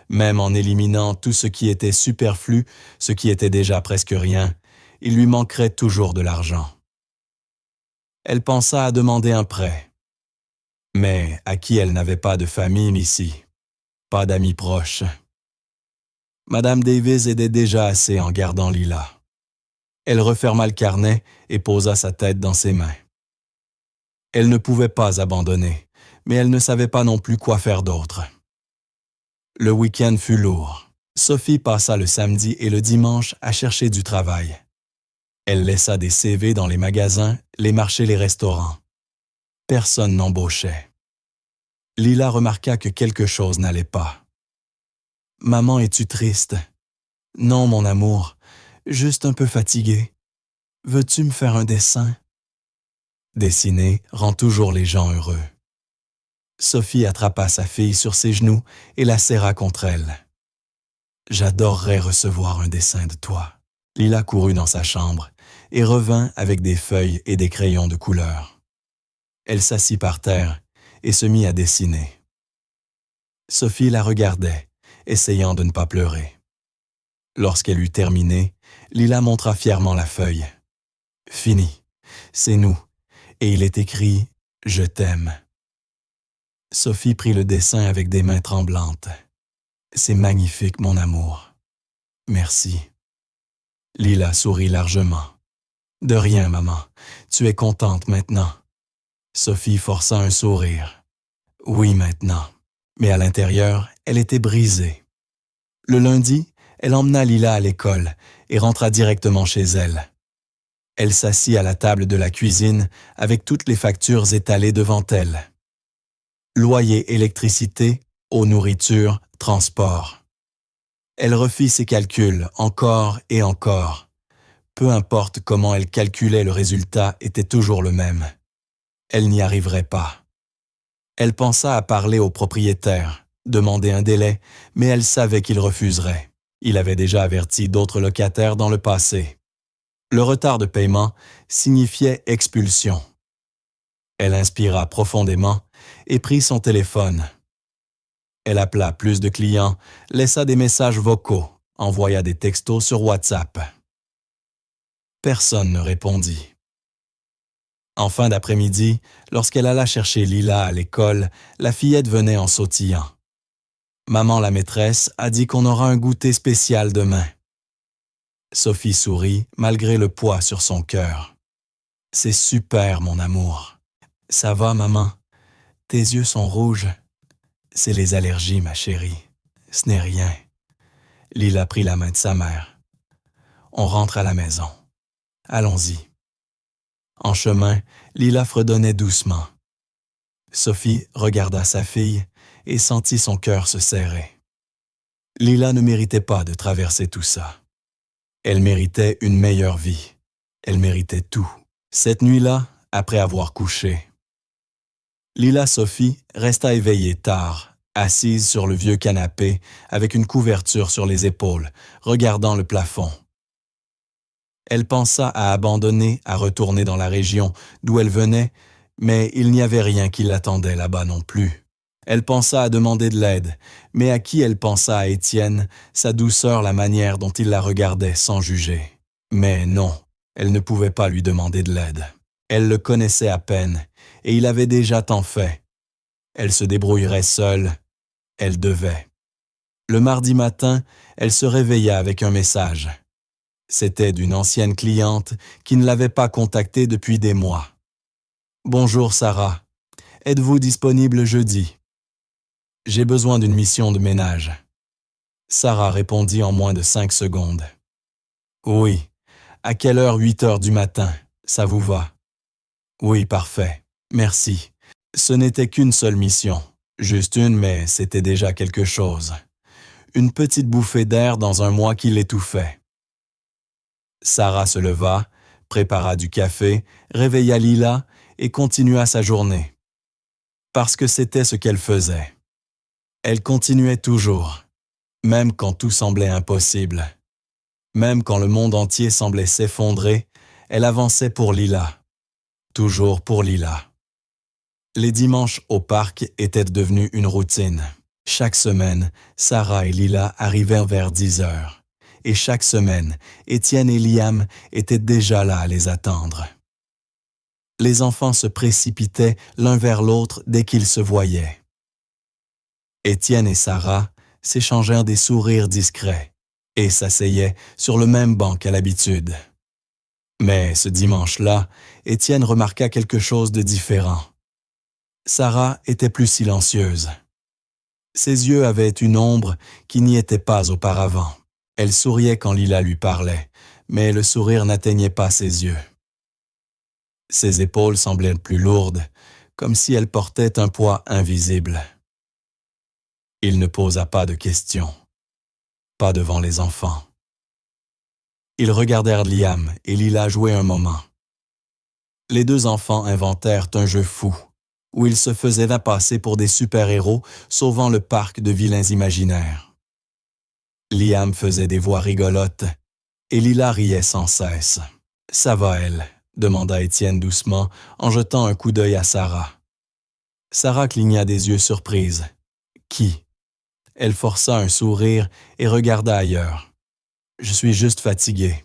Même en éliminant tout ce qui était superflu, ce qui était déjà presque rien, il lui manquerait toujours de l'argent. Elle pensa à demander un prêt. Mais à qui elle n'avait pas de famille ici, pas d'amis proches. Madame Davis aidait déjà assez en gardant Lila. Elle referma le carnet et posa sa tête dans ses mains. Elle ne pouvait pas abandonner, mais elle ne savait pas non plus quoi faire d'autre. Le week-end fut lourd. Sophie passa le samedi et le dimanche à chercher du travail. Elle laissa des CV dans les magasins, les marchés, les restaurants. Personne n'embauchait. Lila remarqua que quelque chose n'allait pas. « Maman, es-tu triste? »« Non, mon amour, juste un peu fatiguée. Veux-tu me faire un dessin? » Dessiner rend toujours les gens heureux. Sophie attrapa sa fille sur ses genoux et la serra contre elle. « J'adorerais recevoir un dessin de toi. » Lila courut dans sa chambre et revint avec des feuilles et des crayons de couleur. Elle s'assit par terre et se mit à dessiner. Sophie la regardait, essayant de ne pas pleurer. Lorsqu'elle eut terminé, Lila montra fièrement la feuille. « Fini, c'est nous. » Et il est écrit « Je t'aime ». Sophie prit le dessin avec des mains tremblantes. « C'est magnifique, mon amour. Merci. » Lila sourit largement. « De rien, maman. Tu es contente maintenant. » Sophie força un sourire. « Oui, maintenant. » Mais à l'intérieur, elle était brisée. Le lundi, elle emmena Lila à l'école et rentra directement chez elle. Elle s'assit à la table de la cuisine avec toutes les factures étalées devant elle. Loyer, électricité, eau, nourriture, transport. Elle refit ses calculs encore et encore. Peu importe comment elle calculait, le résultat était toujours le même. Elle n'y arriverait pas. Elle pensa à parler au propriétaire, demander un délai, mais elle savait qu'il refuserait. Il avait déjà averti d'autres locataires dans le passé. Le retard de paiement signifiait expulsion. Elle inspira profondément et prit son téléphone. Elle appela plus de clients, laissa des messages vocaux, envoya des textos sur WhatsApp. Personne ne répondit. En fin d'après-midi, lorsqu'elle alla chercher Lila à l'école, la fillette venait en sautillant. Maman la maîtresse a dit qu'on aura un goûter spécial demain. Sophie sourit malgré le poids sur son cœur. « C'est super, mon amour. »« Ça va, maman? Tes yeux sont rouges. »« C'est les allergies, ma chérie. Ce n'est rien. » Lila prit la main de sa mère. « On rentre à la maison. Allons-y. » En chemin, Lila fredonnait doucement. Sophie regarda sa fille et sentit son cœur se serrer. Lila ne méritait pas de traverser tout ça. Elle méritait une meilleure vie. Elle méritait tout. Cette nuit-là, après avoir couché, Lila Sophie resta éveillée tard, assise sur le vieux canapé avec une couverture sur les épaules, regardant le plafond. Elle pensa à abandonner, à retourner dans la région d'où elle venait, mais il n'y avait rien qui l'attendait là-bas non plus. Elle pensa à demander de l'aide, mais à qui elle pensa à Étienne, sa douceur, la manière dont il la regardait sans juger. Mais non, elle ne pouvait pas lui demander de l'aide. Elle le connaissait à peine, et il avait déjà tant fait. Elle se débrouillerait seule. Elle devait. Le mardi matin, elle se réveilla avec un message. C'était d'une ancienne cliente qui ne l'avait pas contactée depuis des mois. « Bonjour Sarah, êtes-vous disponible jeudi? J'ai besoin d'une mission de ménage. » Sarah répondit en moins de 5 secondes. « Oui, à quelle heure? 8 heures du matin, ça vous va? » « Oui, parfait, merci. Ce n'était qu'une seule mission, juste une, mais c'était déjà quelque chose. Une petite bouffée d'air dans un mois qui l'étouffait. » Sarah se leva, prépara du café, réveilla Lila et continua sa journée. Parce que c'était ce qu'elle faisait. Elle continuait toujours, même quand tout semblait impossible. Même quand le monde entier semblait s'effondrer, elle avançait pour Lila. Toujours pour Lila. Les dimanches au parc étaient devenus une routine. Chaque semaine, Sarah et Lila arrivaient vers 10 heures. Et chaque semaine, Étienne et Liam étaient déjà là à les attendre. Les enfants se précipitaient l'un vers l'autre dès qu'ils se voyaient. Étienne et Sarah s'échangèrent des sourires discrets et s'asseyaient sur le même banc qu'à l'habitude. Mais ce dimanche-là, Étienne remarqua quelque chose de différent. Sarah était plus silencieuse. Ses yeux avaient une ombre qui n'y était pas auparavant. Elle souriait quand Lila lui parlait, mais le sourire n'atteignait pas ses yeux. Ses épaules semblaient plus lourdes, comme si elle portait un poids invisible. Il ne posa pas de questions, pas devant les enfants. Ils regardèrent Liam et Lila jouer un moment. Les deux enfants inventèrent un jeu fou, où ils se faisaient passer pour des super-héros sauvant le parc de vilains imaginaires. Liam faisait des voix rigolotes et Lila riait sans cesse. « Ça va, elle ?» demanda Étienne doucement en jetant un coup d'œil à Sarah. Sarah cligna des yeux surprise. « Qui » Elle força un sourire et regarda ailleurs. « Je suis juste fatiguée. »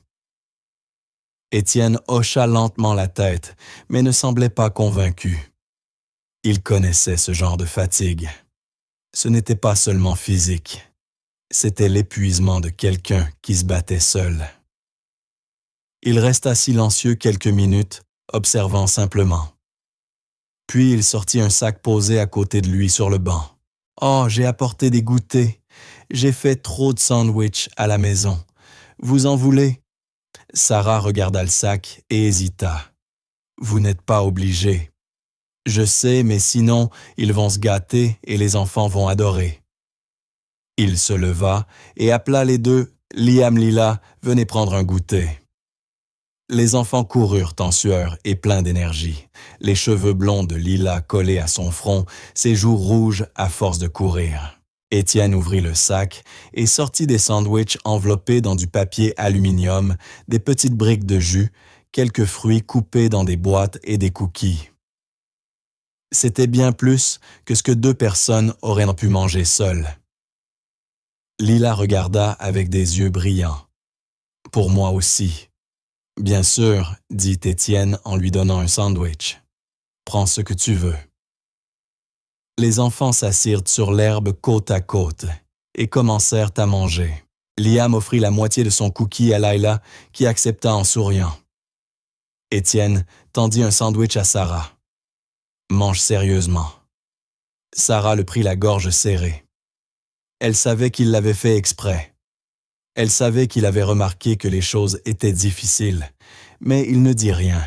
Étienne hocha lentement la tête, mais ne semblait pas convaincu. Il connaissait ce genre de fatigue. Ce n'était pas seulement physique. C'était l'épuisement de quelqu'un qui se battait seul. Il resta silencieux quelques minutes, observant simplement. Puis il sortit un sac posé à côté de lui sur le banc. « Oh, j'ai apporté des goûters. J'ai fait trop de sandwichs à la maison. Vous en voulez? » Sarah regarda le sac et hésita. « Vous n'êtes pas obligé. Je sais, mais sinon, ils vont se gâter et les enfants vont adorer. » Il se leva et appela les deux. « Liam, Lila, venez prendre un goûter. » Les enfants coururent en sueur et pleins d'énergie, les cheveux blonds de Lila collés à son front, ses joues rouges à force de courir. Étienne ouvrit le sac et sortit des sandwichs enveloppés dans du papier aluminium, des petites briques de jus, quelques fruits coupés dans des boîtes et des cookies. C'était bien plus que ce que 2 personnes auraient pu manger seules. Lila regarda avec des yeux brillants. « Pour moi aussi. » « Bien sûr, » dit Étienne en lui donnant un sandwich. « Prends ce que tu veux. » Les enfants s'assirent sur l'herbe côte à côte et commencèrent à manger. Liam offrit la moitié de son cookie à Layla, qui accepta en souriant. Étienne tendit un sandwich à Sarah. « Mange sérieusement. » Sarah le prit la gorge serrée. Elle savait qu'il l'avait fait exprès. Elle savait qu'il avait remarqué que les choses étaient difficiles, mais il ne dit rien.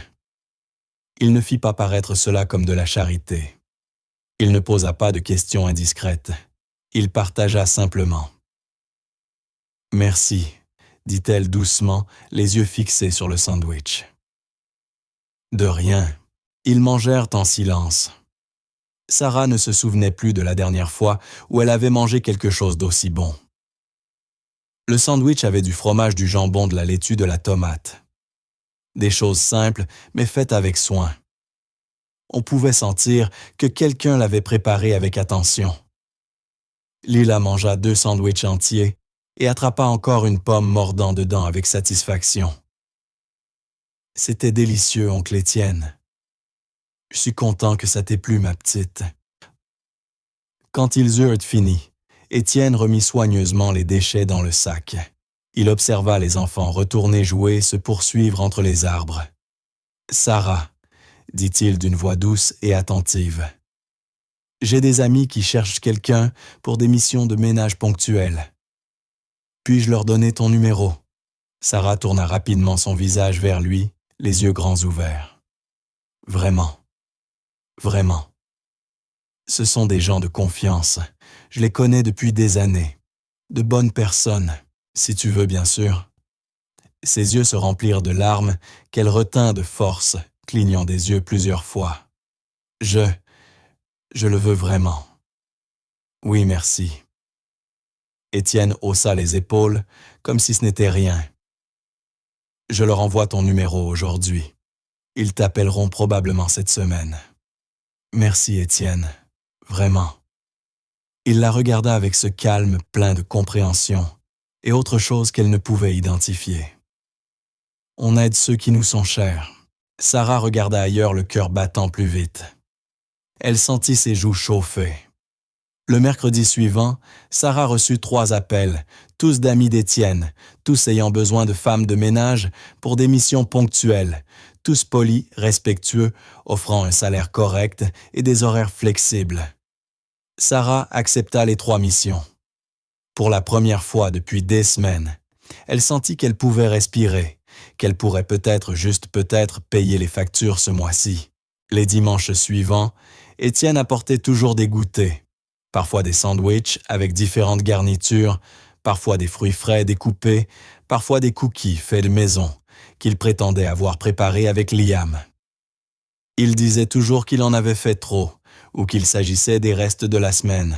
Il ne fit pas paraître cela comme de la charité. Il ne posa pas de questions indiscrètes. Il partagea simplement. « Merci, » dit-elle doucement, les yeux fixés sur le sandwich. De rien. Ils mangèrent en silence. Sarah ne se souvenait plus de la dernière fois où elle avait mangé quelque chose d'aussi bon. Le sandwich avait du fromage, du jambon, de la laitue, de la tomate. Des choses simples, mais faites avec soin. On pouvait sentir que quelqu'un l'avait préparé avec attention. Lila mangea 2 sandwichs entiers et attrapa encore une pomme mordant dedans avec satisfaction. « C'était délicieux, oncle Étienne. Je suis content que ça t'ait plu, ma petite. » Quand ils eurent fini, Étienne remit soigneusement les déchets dans le sac. Il observa les enfants retourner jouer, se poursuivre entre les arbres. « Sarah, » dit-il d'une voix douce et attentive. « J'ai des amis qui cherchent quelqu'un pour des missions de ménage ponctuelles. Puis-je leur donner ton numéro? » Sarah tourna rapidement son visage vers lui, les yeux grands ouverts. « Vraiment, vraiment. Ce sont des gens de confiance. Je les connais depuis des années. De bonnes personnes, si tu veux bien sûr. » Ses yeux se remplirent de larmes qu'elle retint de force, clignant des yeux plusieurs fois. « Je le veux vraiment. »« Oui, merci. » Étienne haussa les épaules, comme si ce n'était rien. « Je leur envoie ton numéro aujourd'hui. Ils t'appelleront probablement cette semaine. »« Merci, Étienne. Vraiment. » Il la regarda avec ce calme plein de compréhension et autre chose qu'elle ne pouvait identifier. On aide ceux qui nous sont chers. Sarah regarda ailleurs, le cœur battant plus vite. Elle sentit ses joues chauffer. Le mercredi suivant, Sarah reçut 3 appels, tous d'amis d'Étienne, tous ayant besoin de femmes de ménage pour des missions ponctuelles, tous polis, respectueux, offrant un salaire correct et des horaires flexibles. Sarah accepta les 3 missions. Pour la première fois depuis des semaines, elle sentit qu'elle pouvait respirer, qu'elle pourrait juste peut-être payer les factures ce mois-ci. Les dimanches suivants, Étienne apportait toujours des goûters, parfois des sandwichs avec différentes garnitures, parfois des fruits frais découpés, parfois des cookies faits de maison, qu'il prétendait avoir préparés avec Liam. Il disait toujours qu'il en avait fait trop, ou qu'il s'agissait des restes de la semaine.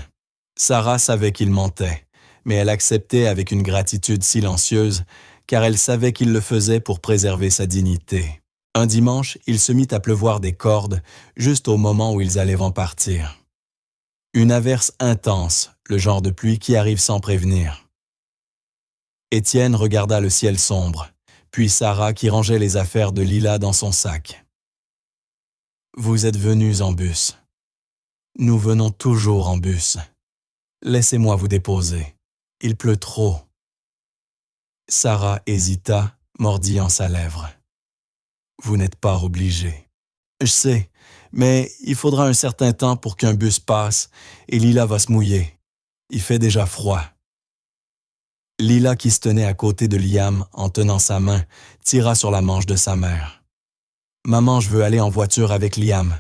Sarah savait qu'il mentait, mais elle acceptait avec une gratitude silencieuse, car elle savait qu'il le faisait pour préserver sa dignité. Un dimanche, il se mit à pleuvoir des cordes, juste au moment où ils allaient en partir. Une averse intense, le genre de pluie qui arrive sans prévenir. Étienne regarda le ciel sombre, puis Sarah qui rangeait les affaires de Lila dans son sac. « Vous êtes venus en bus. Nous venons toujours en bus. Laissez-moi vous déposer. Il pleut trop. » Sarah hésita, mordillant sa lèvre. « Vous n'êtes pas obligé. Je sais, mais il faudra un certain temps pour qu'un bus passe et Lila va se mouiller. Il fait déjà froid. » Lila, qui se tenait à côté de Liam en tenant sa main, tira sur la manche de sa mère. « Maman, je veux aller en voiture avec Liam. »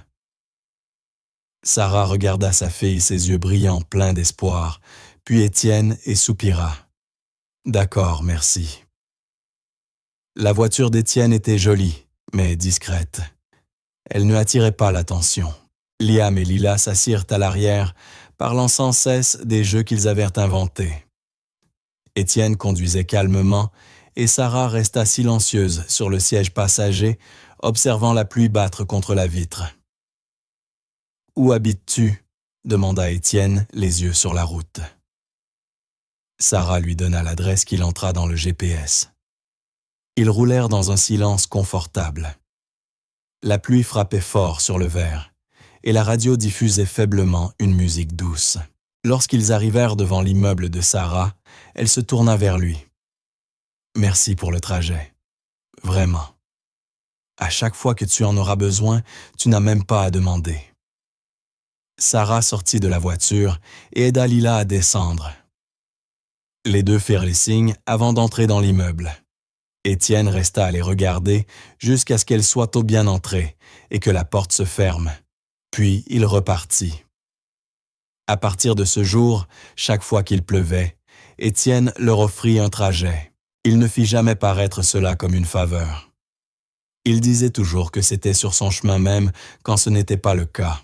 Sarah regarda sa fille, ses yeux brillants, pleins d'espoir, puis Étienne et soupira. « D'accord, merci. » La voiture d'Étienne était jolie, mais discrète. Elle ne attirait pas l'attention. Liam et Lila s'assirent à l'arrière, parlant sans cesse des jeux qu'ils avaient inventés. Étienne conduisait calmement et Sarah resta silencieuse sur le siège passager, observant la pluie battre contre la vitre. « Où habites-tu » demanda Étienne, les yeux sur la route. Sarah lui donna l'adresse qu'il entra dans le GPS. Ils roulèrent dans un silence confortable. La pluie frappait fort sur le verre et la radio diffusait faiblement une musique douce. Lorsqu'ils arrivèrent devant l'immeuble de Sarah, elle se tourna vers lui. « Merci pour le trajet. Vraiment. À chaque fois que tu en auras besoin, tu n'as même pas à demander. » Sarah sortit de la voiture et aida Lila à descendre. Les deux firent les signes avant d'entrer dans l'immeuble. Étienne resta à les regarder jusqu'à ce qu'elles soient au bien entrées et que la porte se ferme. Puis il repartit. À partir de ce jour, chaque fois qu'il pleuvait, Étienne leur offrit un trajet. Il ne fit jamais paraître cela comme une faveur. Il disait toujours que c'était sur son chemin même quand ce n'était pas le cas.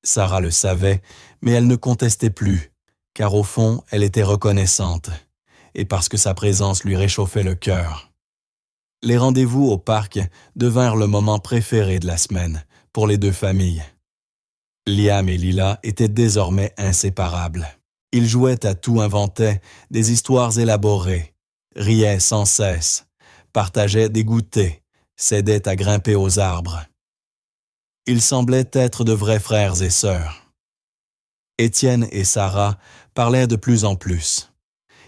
Sarah le savait, mais elle ne contestait plus, car au fond, elle était reconnaissante, et parce que sa présence lui réchauffait le cœur. Les rendez-vous au parc devinrent le moment préféré de la semaine pour les deux familles. Liam et Lila étaient désormais inséparables. Ils jouaient à tout, inventaient des histoires élaborées, riaient sans cesse, partageaient des goûters, s'aidaient à grimper aux arbres. Ils semblaient être de vrais frères et sœurs. Étienne et Sarah parlaient de plus en plus.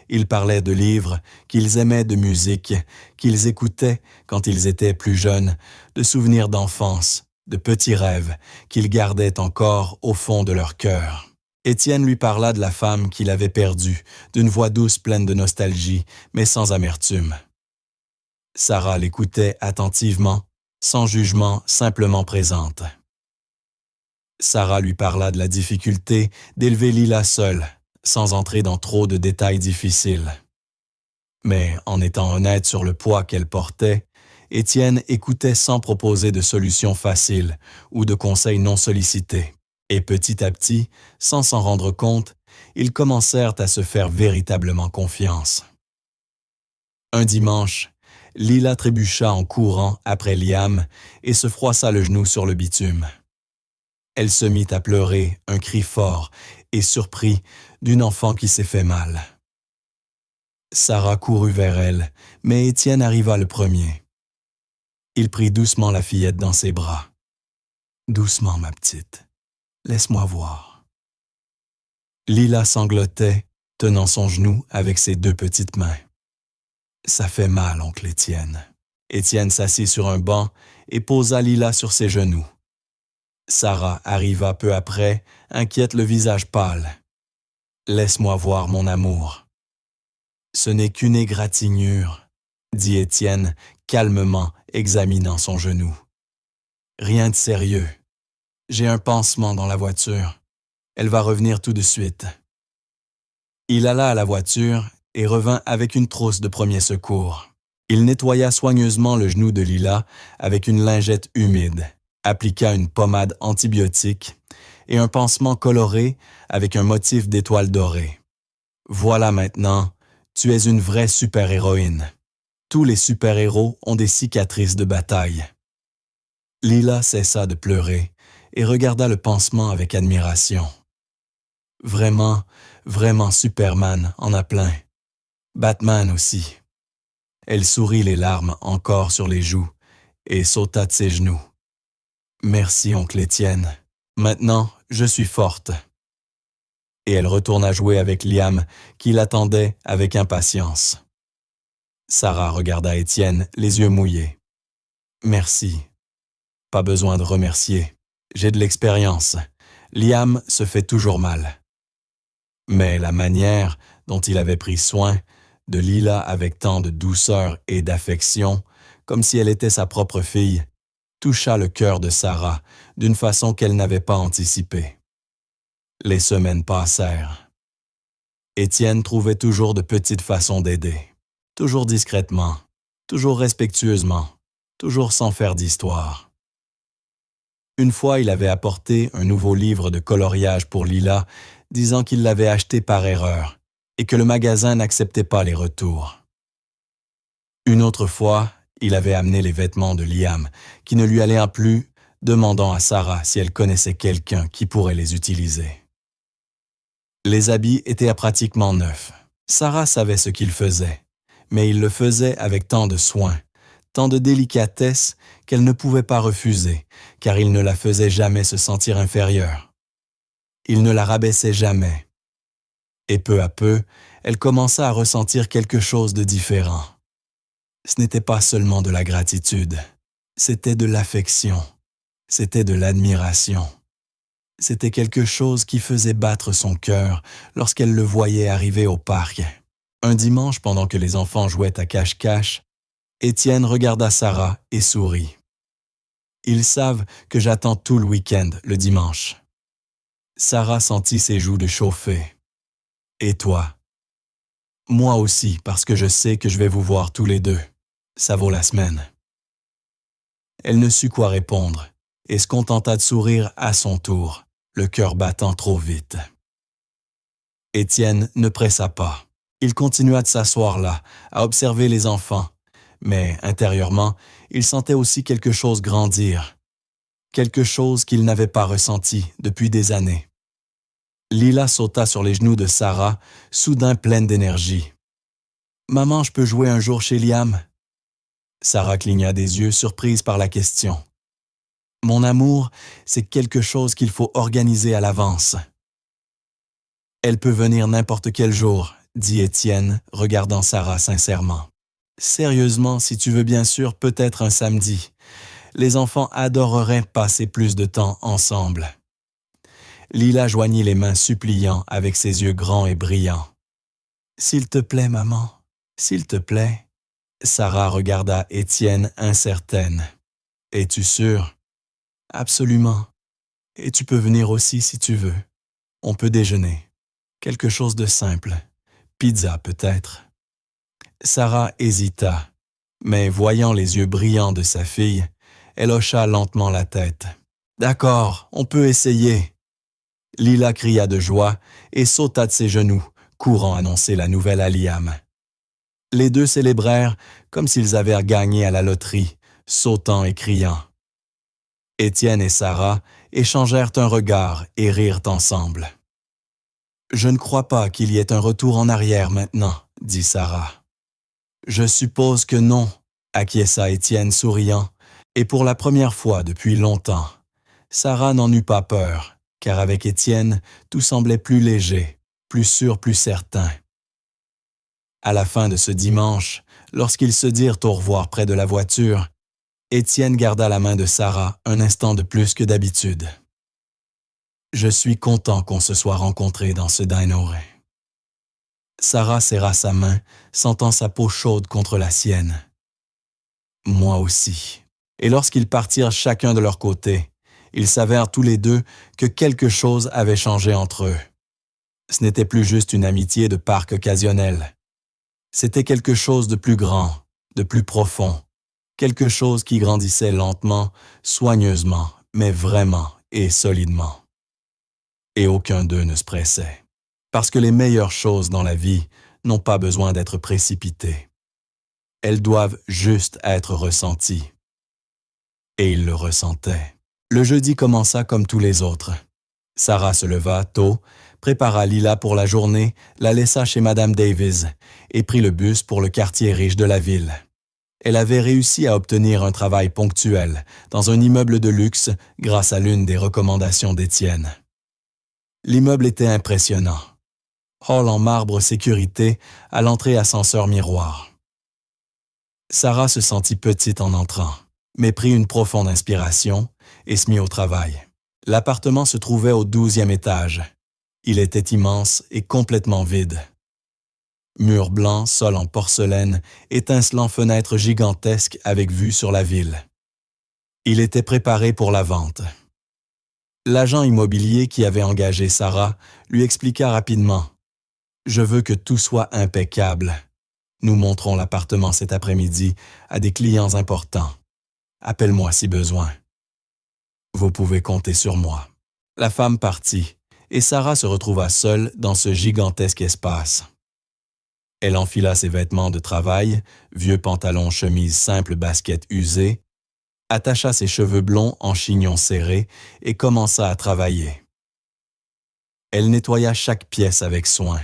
Ils parlaient de livres qu'ils aimaient, de musique qu'ils écoutaient quand ils étaient plus jeunes, de souvenirs d'enfance, de petits rêves qu'ils gardaient encore au fond de leur cœur. Étienne lui parla de la femme qu'il avait perdue, d'une voix douce pleine de nostalgie, mais sans amertume. Sarah l'écoutait attentivement, sans jugement, simplement présente. Sarah lui parla de la difficulté d'élever Lila seule, sans entrer dans trop de détails difficiles. Mais en étant honnête sur le poids qu'elle portait, Étienne écoutait sans proposer de solutions faciles ou de conseils non sollicités. Et petit à petit, sans s'en rendre compte, ils commencèrent à se faire véritablement confiance. Un dimanche, Lila trébucha en courant après Liam et se froissa le genou sur le bitume. Elle se mit à pleurer, un cri fort et surpris d'une enfant qui s'est fait mal. Sarah courut vers elle, mais Étienne arriva le premier. Il prit doucement la fillette dans ses bras. « Doucement, ma petite. Laisse-moi voir. » Lila sanglotait, tenant son genou avec ses deux petites mains. « Ça fait mal, oncle Étienne. » Étienne s'assit sur un banc et posa Lila sur ses genoux. Sarah arriva peu après, inquiète, le visage pâle. « Laisse-moi voir mon amour. »« Ce n'est qu'une égratignure, » dit Étienne, calmement examinant son genou. « Rien de sérieux. J'ai un pansement dans la voiture. Elle va revenir tout de suite. » Il alla à la voiture et revint avec une trousse de premier secours. Il nettoya soigneusement le genou de Lila avec une lingette humide, appliqua une pommade antibiotique et un pansement coloré avec un motif d'étoile dorée. « Voilà maintenant, tu es une vraie super-héroïne. Tous les super-héros ont des cicatrices de bataille. » Lila cessa de pleurer et regarda le pansement avec admiration. Vraiment, vraiment Superman en a plein. Batman aussi. Elle sourit, les larmes encore sur les joues, et sauta de ses genoux. Merci, oncle Étienne. Maintenant, je suis forte. Et elle retourna jouer avec Liam, qui l'attendait avec impatience. Sarah regarda Étienne, les yeux mouillés. Merci. Pas besoin de remercier. J'ai de l'expérience. Liam se fait toujours mal. Mais la manière dont il avait pris soin de Lila avec tant de douceur et d'affection, comme si elle était sa propre fille, toucha le cœur de Sarah d'une façon qu'elle n'avait pas anticipée. Les semaines passèrent. Étienne trouvait toujours de petites façons d'aider, toujours discrètement, toujours respectueusement, toujours sans faire d'histoire. Une fois, il avait apporté un nouveau livre de coloriage pour Lila, disant qu'il l'avait acheté par erreur et que le magasin n'acceptait pas les retours. Une autre fois, il avait amené les vêtements de Liam, qui ne lui allaient plus, demandant à Sarah si elle connaissait quelqu'un qui pourrait les utiliser. Les habits étaient pratiquement neufs. Sarah savait ce qu'il faisait, mais il le faisait avec tant de soin, tant de délicatesse qu'elle ne pouvait pas refuser, car il ne la faisait jamais se sentir inférieure. Il ne la rabaissait jamais. Et peu à peu, elle commença à ressentir quelque chose de différent. Ce n'était pas seulement de la gratitude, c'était de l'affection, c'était de l'admiration. C'était quelque chose qui faisait battre son cœur lorsqu'elle le voyait arriver au parc. Un dimanche, pendant que les enfants jouaient à cache-cache, Étienne regarda Sarah et sourit. Ils savent que j'attends tout le week-end, le dimanche. Sarah sentit ses joues de chauffer. Et toi? Moi aussi, parce que je sais que je vais vous voir tous les deux. Ça vaut la semaine. Elle ne sut quoi répondre et se contenta de sourire à son tour, le cœur battant trop vite. Étienne ne pressa pas. Il continua de s'asseoir là, à observer les enfants, mais intérieurement, il sentait aussi quelque chose grandir, quelque chose qu'il n'avait pas ressenti depuis des années. Lila sauta sur les genoux de Sarah, soudain pleine d'énergie. « Maman, je peux jouer un jour chez Liam ?» Sarah cligna des yeux, surprise par la question. « Mon amour, c'est quelque chose qu'il faut organiser à l'avance. »« Elle peut venir n'importe quel jour, » dit Étienne, regardant Sarah sincèrement. « Sérieusement, si tu veux bien sûr, peut-être un samedi. Les enfants adoreraient passer plus de temps ensemble. » Lila joignit les mains suppliant avec ses yeux grands et brillants. « S'il te plaît, maman, s'il te plaît. » Sarah regarda Étienne incertaine. « Es-tu sûre? »« Absolument. Et tu peux venir aussi si tu veux. On peut déjeuner. Quelque chose de simple. Pizza peut-être. » Sarah hésita, mais voyant les yeux brillants de sa fille, elle hocha lentement la tête. « D'accord, on peut essayer. » Lila cria de joie et sauta de ses genoux, courant annoncer la nouvelle à Liam. Les deux célébrèrent comme s'ils avaient gagné à la loterie, sautant et criant. Étienne et Sarah échangèrent un regard et rirent ensemble. « Je ne crois pas qu'il y ait un retour en arrière maintenant, » dit Sarah. « Je suppose que non, » acquiesça Étienne souriant, et pour la première fois depuis longtemps, Sarah n'en eut pas peur, car avec Étienne, tout semblait plus léger, plus sûr, plus certain. À la fin de ce dimanche, lorsqu'ils se dirent au revoir près de la voiture, Étienne garda la main de Sarah un instant de plus que d'habitude. « Je suis content qu'on se soit rencontrés dans ce diner. » Sarah serra sa main, sentant sa peau chaude contre la sienne. « Moi aussi. » Et lorsqu'ils partirent chacun de leur côté, ils savèrent tous les deux que quelque chose avait changé entre eux. Ce n'était plus juste une amitié de parc occasionnelle. C'était quelque chose de plus grand, de plus profond, quelque chose qui grandissait lentement, soigneusement, mais vraiment et solidement. Et aucun d'eux ne se pressait, parce que les meilleures choses dans la vie n'ont pas besoin d'être précipitées. Elles doivent juste être ressenties. Et ils le ressentaient. Le jeudi commença comme tous les autres. Sarah se leva tôt, prépara Lila pour la journée, la laissa chez Madame Davies et prit le bus pour le quartier riche de la ville. Elle avait réussi à obtenir un travail ponctuel dans un immeuble de luxe grâce à l'une des recommandations d'Étienne. L'immeuble était impressionnant. Hall en marbre sécurité à l'entrée ascenseur miroir. Sarah se sentit petite en entrant, mais prit une profonde inspiration et se mit au travail. L'appartement se trouvait au 12e étage. Il était immense et complètement vide. Murs blancs, sol en porcelaine, étincelant fenêtres gigantesques avec vue sur la ville. Il était préparé pour la vente. L'agent immobilier qui avait engagé Sarah lui expliqua rapidement « Je veux que tout soit impeccable. Nous montrons l'appartement cet après-midi à des clients importants. Appelle-moi si besoin. Vous pouvez compter sur moi. » La femme partit, et Sarah se retrouva seule dans ce gigantesque espace. Elle enfila ses vêtements de travail, vieux pantalons, chemise simple, baskets usées, attacha ses cheveux blonds en chignon serré et commença à travailler. Elle nettoya chaque pièce avec soin.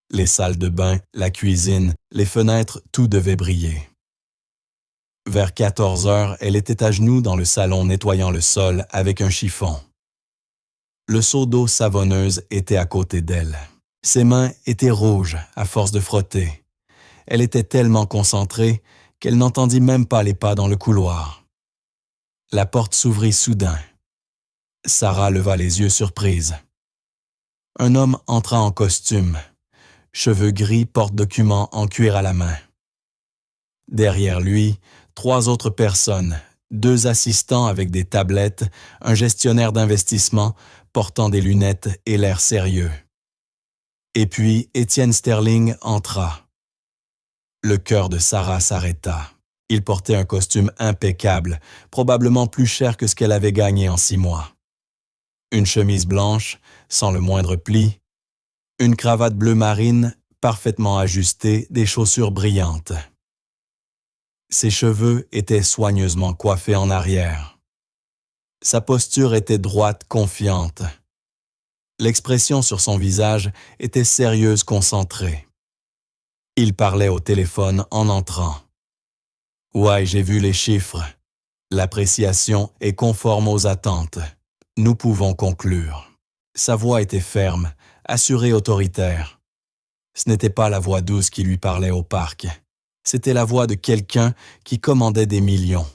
Les salles de bain, la cuisine, les fenêtres, tout devait briller. Vers 14 heures, elle était à genoux dans le salon nettoyant le sol avec un chiffon. Le seau d'eau savonneuse était à côté d'elle. Ses mains étaient rouges à force de frotter. Elle était tellement concentrée qu'elle n'entendit même pas les pas dans le couloir. La porte s'ouvrit soudain. Sarah leva les yeux surprise. Un homme entra en costume, cheveux gris, porte-documents en cuir à la main. Derrière lui, 3 autres personnes, 2 assistants avec des tablettes, un gestionnaire d'investissement portant des lunettes et l'air sérieux. Et puis, Étienne Sterling entra. Le cœur de Sarah s'arrêta. Il portait un costume impeccable, probablement plus cher que ce qu'elle avait gagné en 6 mois. Une chemise blanche, sans le moindre pli, une cravate bleu marine, parfaitement ajustée, des chaussures brillantes. Ses cheveux étaient soigneusement coiffés en arrière. Sa posture était droite, confiante. L'expression sur son visage était sérieuse, concentrée. Il parlait au téléphone en entrant. « Ouais, j'ai vu les chiffres. L'appréciation est conforme aux attentes. Nous pouvons conclure. » Sa voix était ferme, assurée, autoritaire. Ce n'était pas la voix douce qui lui parlait au parc. C'était la voix de quelqu'un qui commandait des millions.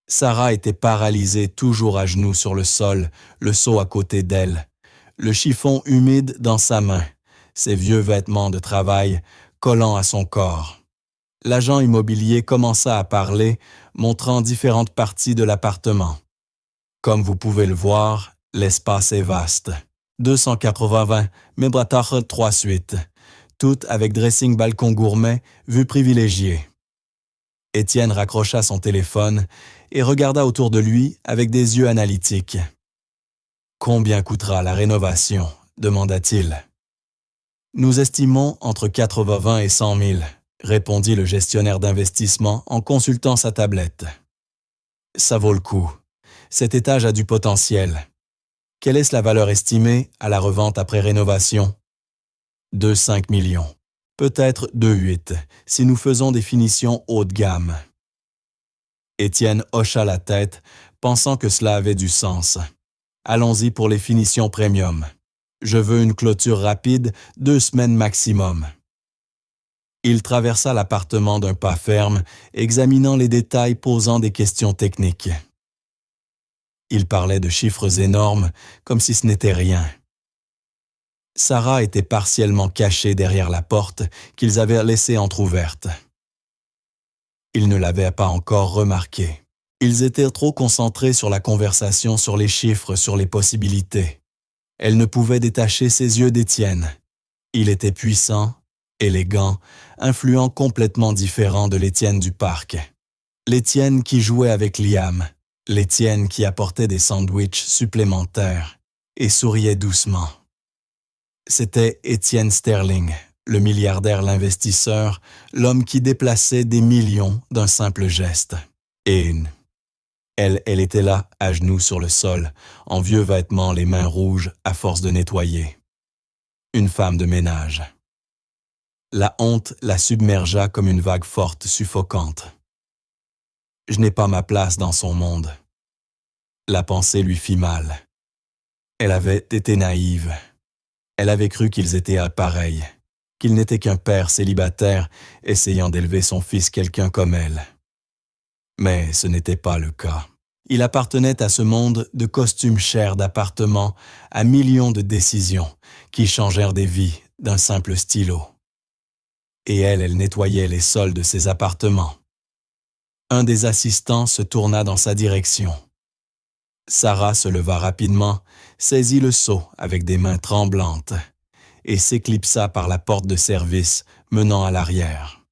Sarah était paralysée, toujours à genoux sur le sol, le seau à côté d'elle, le chiffon humide dans sa main, ses vieux vêtements de travail collant à son corps. L'agent immobilier commença à parler, montrant différentes parties de l'appartement. Comme vous pouvez le voir, l'espace est vaste. 280 Mebratar 3 suites, toutes avec dressing balcon gourmet, vue privilégiée. Étienne raccrocha son téléphone et regarda autour de lui avec des yeux analytiques. « Combien coûtera la rénovation ?» demanda-t-il. « Nous estimons entre 80 et 100 000, répondit le gestionnaire d'investissement en consultant sa tablette. « Ça vaut le coup. Cet étage a du potentiel. Quelle est la valeur estimée à la revente après rénovation? 2,5 millions. Peut-être 2,8 si nous faisons des finitions haut de gamme. » Étienne hocha la tête, pensant que cela avait du sens. « Allons-y pour les finitions premium. Je veux une clôture rapide, 2 semaines maximum. » Il traversa l'appartement d'un pas ferme, examinant les détails, posant des questions techniques. Il parlait de chiffres énormes, comme si ce n'était rien. Sarah était partiellement cachée derrière la porte qu'ils avaient laissée entr'ouverte. Ils ne l'avaient pas encore remarqué. Ils étaient trop concentrés sur la conversation, sur les chiffres, sur les possibilités. Elle ne pouvait détacher ses yeux d'Étienne. Il était puissant, élégant, influent, complètement différent de l'Étienne du parc. L'Étienne qui jouait avec Liam, l'Étienne qui apportait des sandwichs supplémentaires et souriait doucement. C'était Étienne Sterling, le milliardaire, l'investisseur, l'homme qui déplaçait des millions d'un simple geste. Et Elle était là, à genoux sur le sol, en vieux vêtements, les mains rouges, à force de nettoyer. Une femme de ménage. La honte la submergea comme une vague forte, suffocante. Je n'ai pas ma place dans son monde. La pensée lui fit mal. Elle avait été naïve. Elle avait cru qu'ils étaient pareils, qu'il n'était qu'un père célibataire essayant d'élever son fils quelqu'un comme elle. Mais ce n'était pas le cas. Il appartenait à ce monde de costumes chers d'appartements à millions de décisions qui changèrent des vies d'un simple stylo. Et elle nettoyait les sols de ses appartements. Un des assistants se tourna dans sa direction. Sarah se leva rapidement, saisit le seau avec des mains tremblantes et s'éclipsa par la porte de service menant à l'arrière.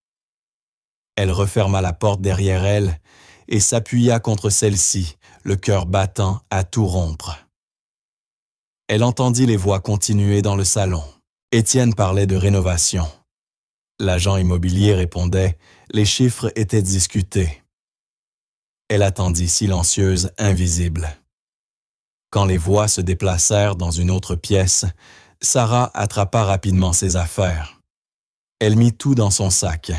Elle referma la porte derrière elle et s'appuya contre celle-ci, le cœur battant à tout rompre. Elle entendit les voix continuer dans le salon. Étienne parlait de rénovation. L'agent immobilier répondait, les chiffres étaient discutés. Elle attendit silencieuse, invisible. Quand les voix se déplacèrent dans une autre pièce, Sarah attrapa rapidement ses affaires. Elle mit tout dans son sac.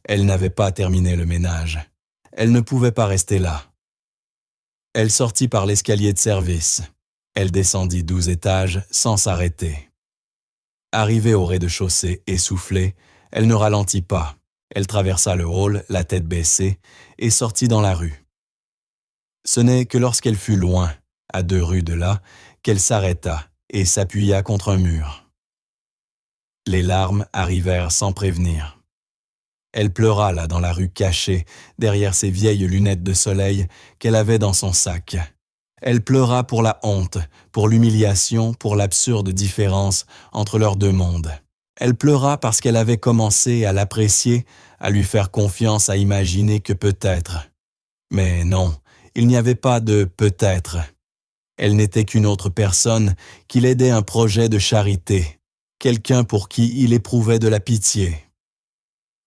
Elle n'avait pas terminé le ménage. Elle ne pouvait pas rester là. Elle sortit par l'escalier de service. Elle descendit 12 étages sans s'arrêter. Arrivée au rez-de-chaussée, essoufflée, elle ne ralentit pas. Elle traversa le hall, la tête baissée, et sortit dans la rue. Ce n'est que lorsqu'elle fut loin, à 2 rues de là, qu'elle s'arrêta et s'appuya contre un mur. Les larmes arrivèrent sans prévenir. Elle pleura là dans la rue cachée, derrière ses vieilles lunettes de soleil qu'elle avait dans son sac. Elle pleura pour la honte, pour l'humiliation, pour l'absurde différence entre leurs deux mondes. Elle pleura parce qu'elle avait commencé à l'apprécier, à lui faire confiance, à imaginer que peut-être. Mais non, il n'y avait pas de peut-être. Elle n'était qu'une autre personne qui l'aidait un projet de charité, quelqu'un pour qui il éprouvait de la pitié.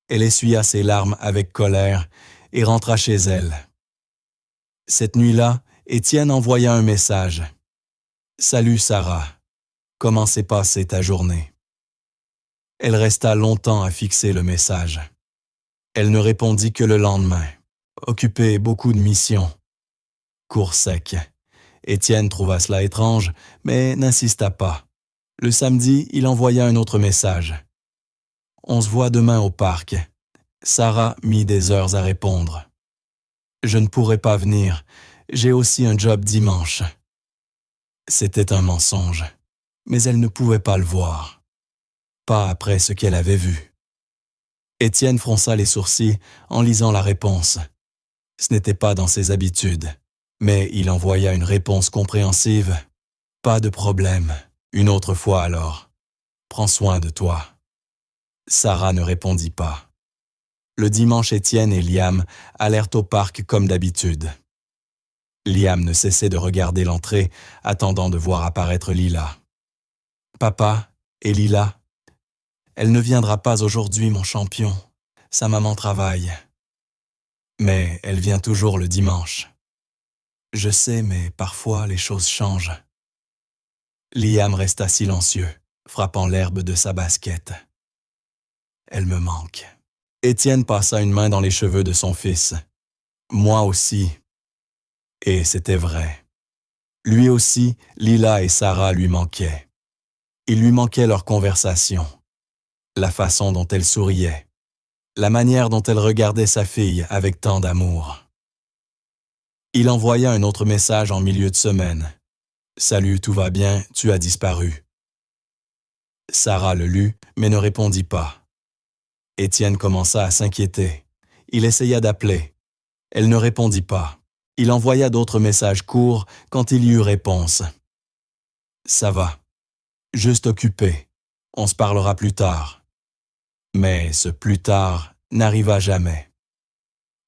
Elle essuya ses larmes avec colère et rentra chez elle. Cette nuit-là, Étienne envoya un message. « Salut Sarah, comment s'est passée ta journée ?» Elle resta longtemps à fixer le message. Elle ne répondit que le lendemain, occupée beaucoup de missions. Cours sec. Étienne trouva cela étrange, mais n'insista pas. Le samedi, il envoya un autre message. « On se voit demain au parc. » Sarah mit des heures à répondre. « Je ne pourrai pas venir. J'ai aussi un job dimanche. » C'était un mensonge, mais elle ne pouvait pas le voir. Pas après ce qu'elle avait vu. Étienne fronça les sourcils en lisant la réponse. Ce n'était pas dans ses habitudes, mais il envoya une réponse compréhensive. « Pas de problème. Une autre fois alors. Prends soin de toi. » Sarah ne répondit pas. Le dimanche, Étienne et Liam allèrent au parc comme d'habitude. Liam ne cessait de regarder l'entrée, attendant de voir apparaître Lila. « Papa, et Lila ? » « Elle ne viendra pas aujourd'hui, mon champion. Sa maman travaille. » « Mais elle vient toujours le dimanche. »« Je sais, mais parfois les choses changent. » Liam resta silencieux, frappant l'herbe de sa basket. « Elle me manque. » Étienne passa une main dans les cheveux de son fils. « Moi aussi. » Et c'était vrai. Lui aussi, Lila et Sarah lui manquaient. Il lui manquait leur conversation, la façon dont elle souriait, la manière dont elle regardait sa fille avec tant d'amour. Il envoya un autre message en milieu de semaine. « Salut, tout va bien, tu as disparu. » Sarah le lut, mais ne répondit pas. Étienne commença à s'inquiéter. Il essaya d'appeler. Elle ne répondit pas. Il envoya d'autres messages courts quand il y eut réponse. « Ça va. Juste occupé. On se parlera plus tard. » Mais ce plus tard n'arriva jamais.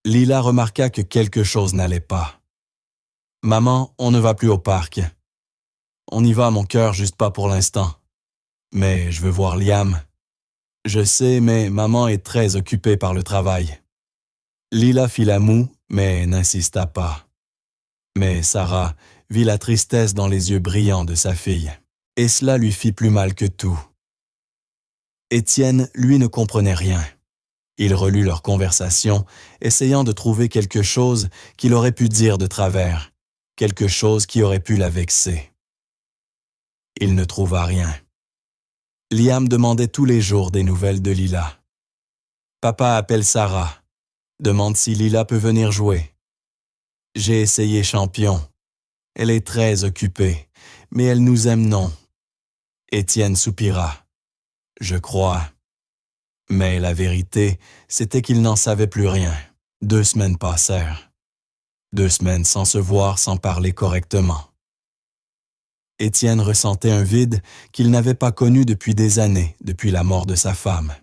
Lila remarqua que quelque chose n'allait pas. « Maman, on ne va plus au parc. »« On y va, mon cœur, juste pas pour l'instant. »« Mais je veux voir Liam. »« Je sais, mais maman est très occupée par le travail. » Lila fit la moue, mais n'insista pas. Mais Sarah vit la tristesse dans les yeux brillants de sa fille, et cela lui fit plus mal que tout. Étienne, lui, ne comprenait rien. Il relut leur conversation, essayant de trouver quelque chose qu'il aurait pu dire de travers, quelque chose qui aurait pu la vexer. Il ne trouva rien. Liam demandait tous les jours des nouvelles de Lila. Papa appelle Sarah, demande si Lila peut venir jouer. J'ai essayé champion. Elle est très occupée, mais elle nous aime non. Étienne soupira. Je crois. Mais la vérité, c'était qu'il n'en savait plus rien. 2 semaines passèrent. 2 semaines sans se voir, sans parler correctement. Étienne ressentait un vide qu'il n'avait pas connu depuis des années, depuis la mort de sa femme.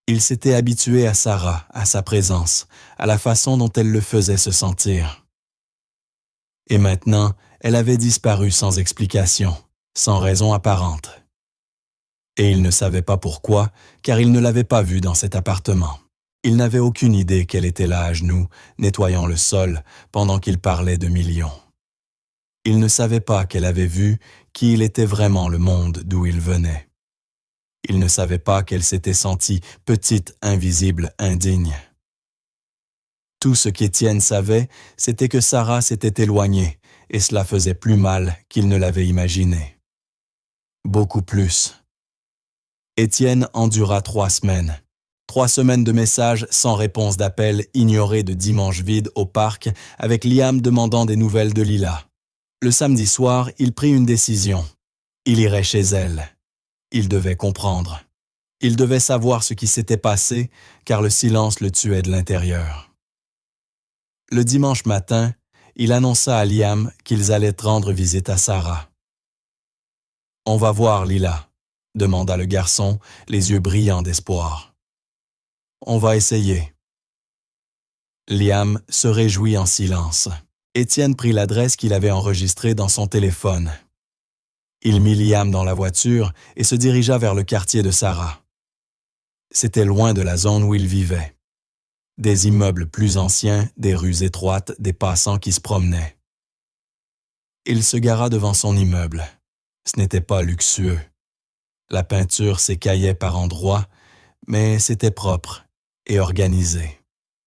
Il s'était habitué à Sarah, à sa présence, à la façon dont elle le faisait se sentir. Et maintenant, elle avait disparu sans explication, sans raison apparente. Et il ne savait pas pourquoi, car il ne l'avait pas vue dans cet appartement. Il n'avait aucune idée qu'elle était là à genoux, nettoyant le sol, pendant qu'il parlait de millions. Il ne savait pas qu'elle avait vu qui il était vraiment le monde d'où il venait. Il ne savait pas qu'elle s'était sentie petite, invisible, indigne. Tout ce qu'Étienne savait, c'était que Sarah s'était éloignée, et cela faisait plus mal qu'il ne l'avait imaginé. Beaucoup plus. Étienne endura 3 semaines. 3 semaines de messages sans réponse d'appel, ignorés de dimanches vides au parc, avec Liam demandant des nouvelles de Lila. Le samedi soir, il prit une décision. Il irait chez elle. Il devait comprendre. Il devait savoir ce qui s'était passé, car le silence le tuait de l'intérieur. Le dimanche matin, il annonça à Liam qu'ils allaient rendre visite à Sarah. « On va voir Lila », demanda le garçon, les yeux brillants d'espoir. « On va essayer. » Liam se réjouit en silence. Étienne prit l'adresse qu'il avait enregistrée dans son téléphone. Il mit Liam dans la voiture et se dirigea vers le quartier de Sarah. C'était loin de la zone où il vivait. Des immeubles plus anciens, des rues étroites, des passants qui se promenaient. Il se gara devant son immeuble. Ce n'était pas luxueux. La peinture s'écaillait par endroits, mais c'était propre et organisé.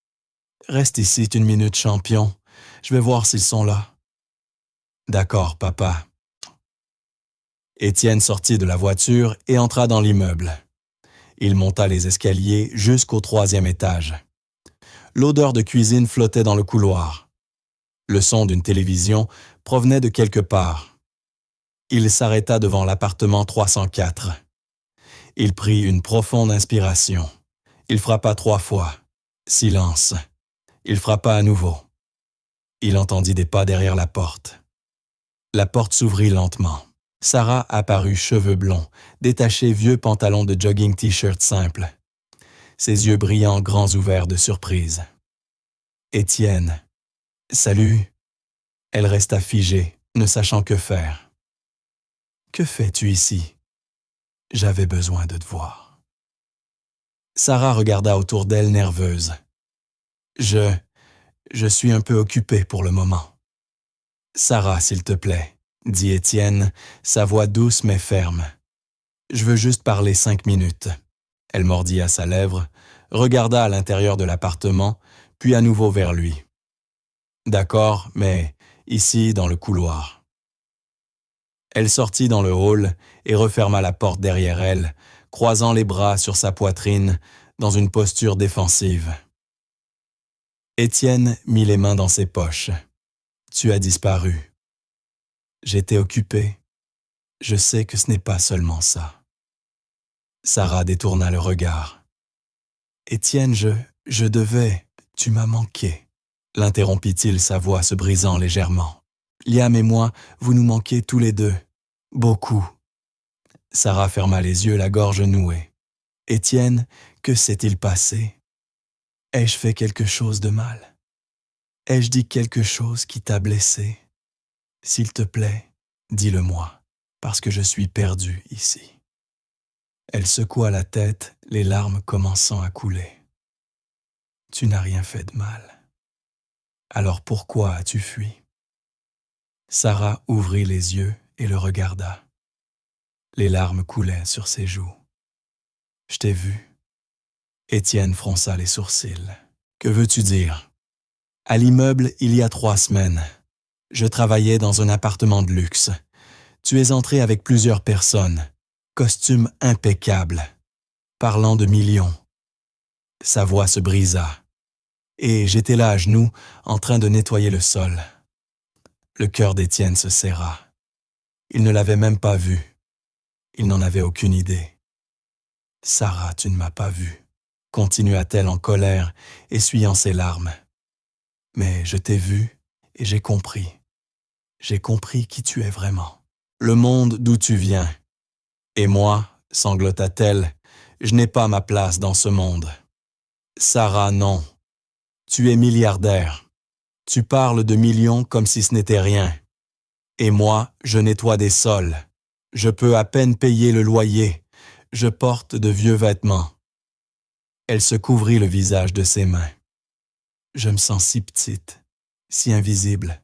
« Reste ici 1 minute, champion. Je vais voir s'ils sont là. »« D'accord, papa. » Étienne sortit de la voiture et entra dans l'immeuble. Il monta les escaliers jusqu'au 3e étage. L'odeur de cuisine flottait dans le couloir. Le son d'une télévision provenait de quelque part. Il s'arrêta devant l'appartement 304. Il prit une profonde inspiration. Il frappa 3 fois. Silence. Il frappa à nouveau. Il entendit des pas derrière la porte. La porte s'ouvrit lentement. Sarah apparut, cheveux blonds, détaché vieux pantalon de jogging t-shirt simple. Ses yeux brillants grands ouverts de surprise. « Étienne. »« Salut. » Elle resta figée, ne sachant que faire. « Que fais-tu ici? »« J'avais besoin de te voir. » Sarah regarda autour d'elle nerveuse. « Je suis un peu occupée pour le moment. »« Sarah, s'il te plaît. » dit Étienne, sa voix douce mais ferme. « Je veux juste parler 5 minutes. » Elle mordit à sa lèvre, regarda à l'intérieur de l'appartement, puis à nouveau vers lui. « D'accord, mais ici, dans le couloir. » Elle sortit dans le hall et referma la porte derrière elle, croisant les bras sur sa poitrine, dans une posture défensive. Étienne mit les mains dans ses poches. « Tu as disparu. » J'étais occupé. Je sais que ce n'est pas seulement ça. Sarah détourna le regard. Étienne, je devais, tu m'as manqué, l'interrompit-il, sa voix se brisant légèrement. Liam et moi, vous nous manquez tous les deux. Beaucoup. Sarah ferma les yeux, la gorge nouée. Étienne, que s'est-il passé? Ai-je fait quelque chose de mal? Ai-je dit quelque chose qui t'a blessé? S'il te plaît, dis-le-moi, parce que je suis perdue ici. Elle secoua la tête, les larmes commençant à couler. Tu n'as rien fait de mal. Alors pourquoi as-tu fui? Sarah ouvrit les yeux et le regarda. Les larmes coulaient sur ses joues. « Je t'ai vu. » Étienne fronça les sourcils. « Que veux-tu dire? » « À l'immeuble, il y a 3 semaines. Je travaillais dans un appartement de luxe. Tu es entré avec plusieurs personnes. Costume impeccable. Parlant de millions. » Sa voix se brisa. Et j'étais là à genoux, en train de nettoyer le sol. Le cœur d'Étienne se serra. Il ne l'avait même pas vu. Il n'en avait aucune idée. « Sarah, tu ne m'as pas vu, » continua-t-elle en colère, essuyant ses larmes. « Mais je t'ai vu et j'ai compris. J'ai compris qui tu es vraiment. Le monde d'où tu viens. Et moi, sanglota-t-elle, je n'ai pas ma place dans ce monde. Sarah, non. Tu es milliardaire. Tu parles de millions comme si ce n'était rien. Et moi, je nettoie des sols. Je peux à peine payer le loyer. Je porte de vieux vêtements. » Elle se couvrit le visage de ses mains. « Je me sens si petite, si invisible. »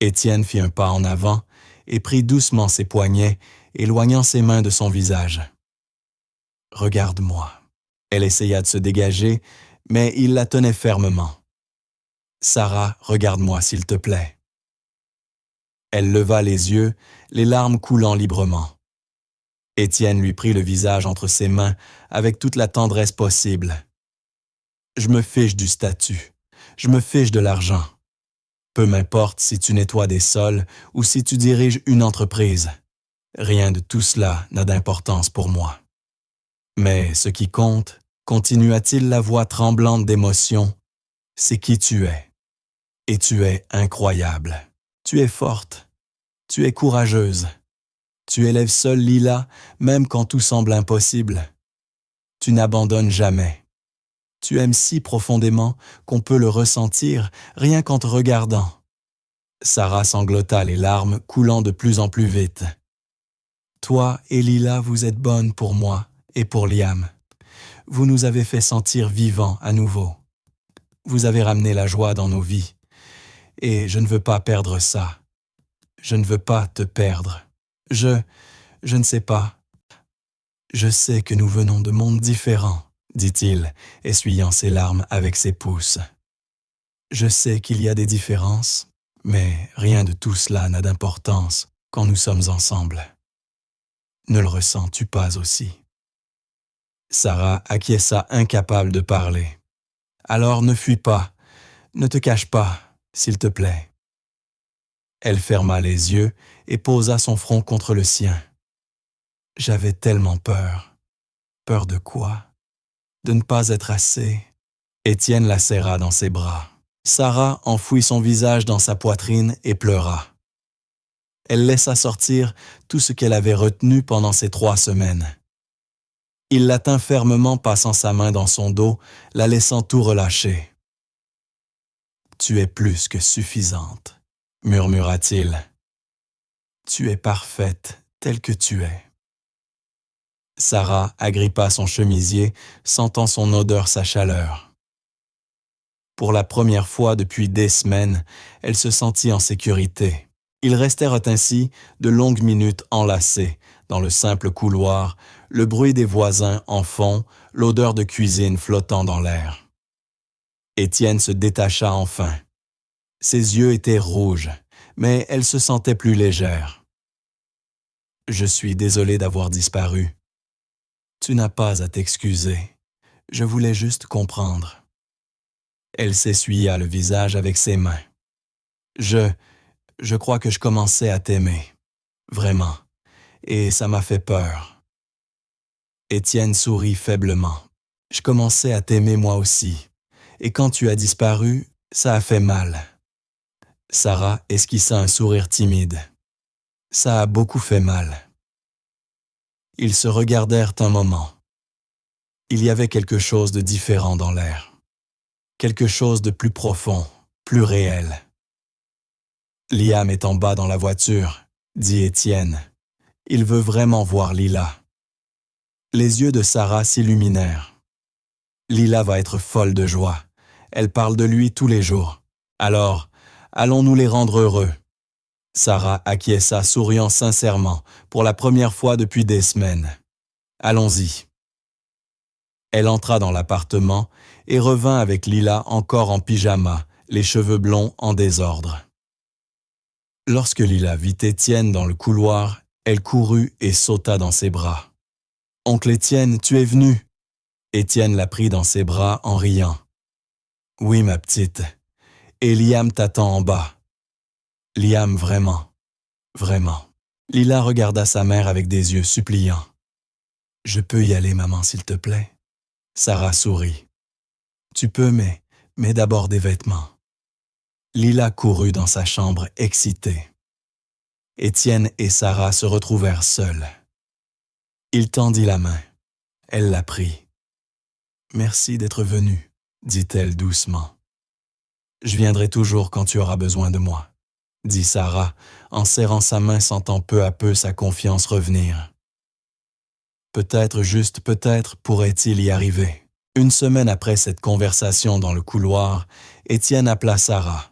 Étienne fit un pas en avant et prit doucement ses poignets, éloignant ses mains de son visage. « Regarde-moi. » Elle essaya de se dégager, mais il la tenait fermement. « Sarah, regarde-moi s'il te plaît. » Elle leva les yeux, les larmes coulant librement. Étienne lui prit le visage entre ses mains avec toute la tendresse possible. « Je me fiche du statut. Je me fiche de l'argent. Peu m'importe si tu nettoies des sols ou si tu diriges une entreprise. Rien de tout cela n'a d'importance pour moi. Mais ce qui compte, continua-t-il la voix tremblante d'émotion, c'est qui tu es. Et tu es incroyable. Tu es forte. Tu es courageuse. Tu élèves seule Lila, même quand tout semble impossible. Tu n'abandonnes jamais. Tu aimes si profondément qu'on peut le ressentir rien qu'en te regardant. » Sarah sanglota, les larmes coulant de plus en plus vite. « Toi et Lila, vous êtes bonnes pour moi et pour Liam. Vous nous avez fait sentir vivants à nouveau. Vous avez ramené la joie dans nos vies. Et je ne veux pas perdre ça. Je ne veux pas te perdre. Je ne sais pas. Je sais que nous venons de mondes différents, » dit-il, essuyant ses larmes avec ses pouces. « Je sais qu'il y a des différences, mais rien de tout cela n'a d'importance quand nous sommes ensemble. Ne le ressens-tu pas aussi? » Sarah acquiesça, incapable de parler. « Alors ne fuis pas, ne te cache pas, s'il te plaît. » Elle ferma les yeux et posa son front contre le sien. « J'avais tellement peur. » « Peur de quoi? De ne pas être assez. » Étienne la serra dans ses bras. Sarah enfouit son visage dans sa poitrine et pleura. Elle laissa sortir tout ce qu'elle avait retenu pendant ces 3 semaines. Il la tint fermement, passant sa main dans son dos, la laissant tout relâcher. « Tu es plus que suffisante, » murmura-t-il. « Tu es parfaite telle que tu es. » Sarah agrippa son chemisier, sentant son odeur sa chaleur. Pour la première fois depuis des semaines, elle se sentit en sécurité. Ils restèrent ainsi de longues minutes enlacés, dans le simple couloir, le bruit des voisins en fond, l'odeur de cuisine flottant dans l'air. Étienne se détacha enfin. Ses yeux étaient rouges, mais elle se sentait plus légère. « Je suis désolé d'avoir disparu. Tu n'as pas à t'excuser. Je voulais juste comprendre. » Elle s'essuya le visage avec ses mains. « Je crois que je commençais à t'aimer. Vraiment. Et ça m'a fait peur. » Étienne sourit faiblement. « Je commençais à t'aimer moi aussi. Et quand tu as disparu, ça a fait mal. » Sarah esquissa un sourire timide. « Ça a beaucoup fait mal. » Ils se regardèrent un moment. Il y avait quelque chose de différent dans l'air. Quelque chose de plus profond, plus réel. « Liam est en bas dans la voiture, » dit Étienne. « Il veut vraiment voir Lila. » Les yeux de Sarah s'illuminèrent. « Lila va être folle de joie. Elle parle de lui tous les jours. Alors, allons-nous les rendre heureux. » Sarah acquiesça, souriant sincèrement, pour la première fois depuis des semaines. Allons-y. Elle entra dans l'appartement et revint avec Lila encore en pyjama, les cheveux blonds en désordre. Lorsque Lila vit Étienne dans le couloir, elle courut et sauta dans ses bras. « Oncle Étienne, tu es venu !» Étienne la prit dans ses bras en riant. « Oui, ma petite. Et Liam t'attend en bas. »« Liam, vraiment, vraiment. » Lila regarda sa mère avec des yeux suppliants. « Je peux y aller, maman, s'il te plaît ?» Sarah sourit. « Tu peux, mais d'abord des vêtements. » Lila courut dans sa chambre excitée. Étienne et Sarah se retrouvèrent seuls. Il tendit la main. Elle la prit. « Merci d'être venu, » dit-elle doucement. « Je viendrai toujours quand tu auras besoin de moi, » dit Sarah en serrant sa main, sentant peu à peu sa confiance revenir. Peut-être, juste peut-être, pourrait-il y arriver. Une semaine après cette conversation dans le couloir, Étienne appela Sarah.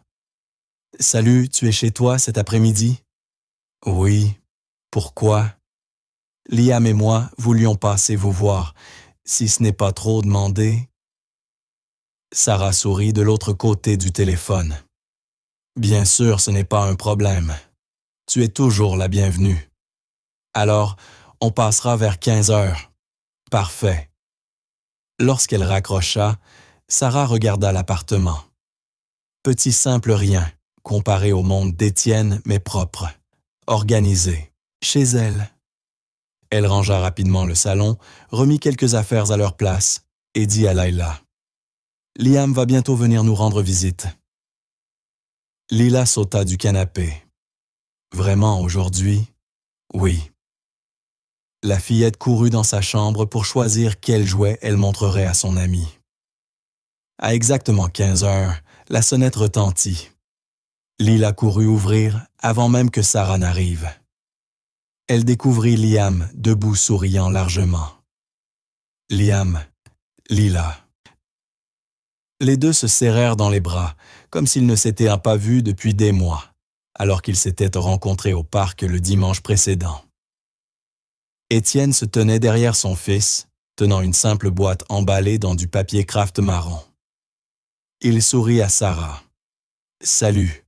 « Salut, tu es chez toi cet après-midi ?»« Oui. Pourquoi ?»« Liam et moi voulions passer vous voir, si ce n'est pas trop demandé. » Sarah sourit de l'autre côté du téléphone. « Bien sûr, ce n'est pas un problème. Tu es toujours la bienvenue. Alors, on passera vers 15 heures. Parfait. » Lorsqu'elle raccrocha, Sarah regarda l'appartement. Petit simple rien, comparé au monde d'Étienne, mais propre, organisé, chez elle. Elle rangea rapidement le salon, remit quelques affaires à leur place et dit à Layla. « Liam va bientôt venir nous rendre visite. » Lila sauta du canapé. « Vraiment, aujourd'hui? » « Oui. » La fillette courut dans sa chambre pour choisir quel jouet elle montrerait à son amie. À exactement 15 heures, la sonnette retentit. Lila courut ouvrir avant même que Sarah n'arrive. Elle découvrit Liam debout souriant largement. Liam, Lila. Les deux se serrèrent dans les bras, comme s'ils ne s'étaient pas vus depuis des mois, alors qu'ils s'étaient rencontrés au parc le dimanche précédent. Étienne se tenait derrière son fils, tenant une simple boîte emballée dans du papier kraft marron. Il sourit à Sarah. « Salut.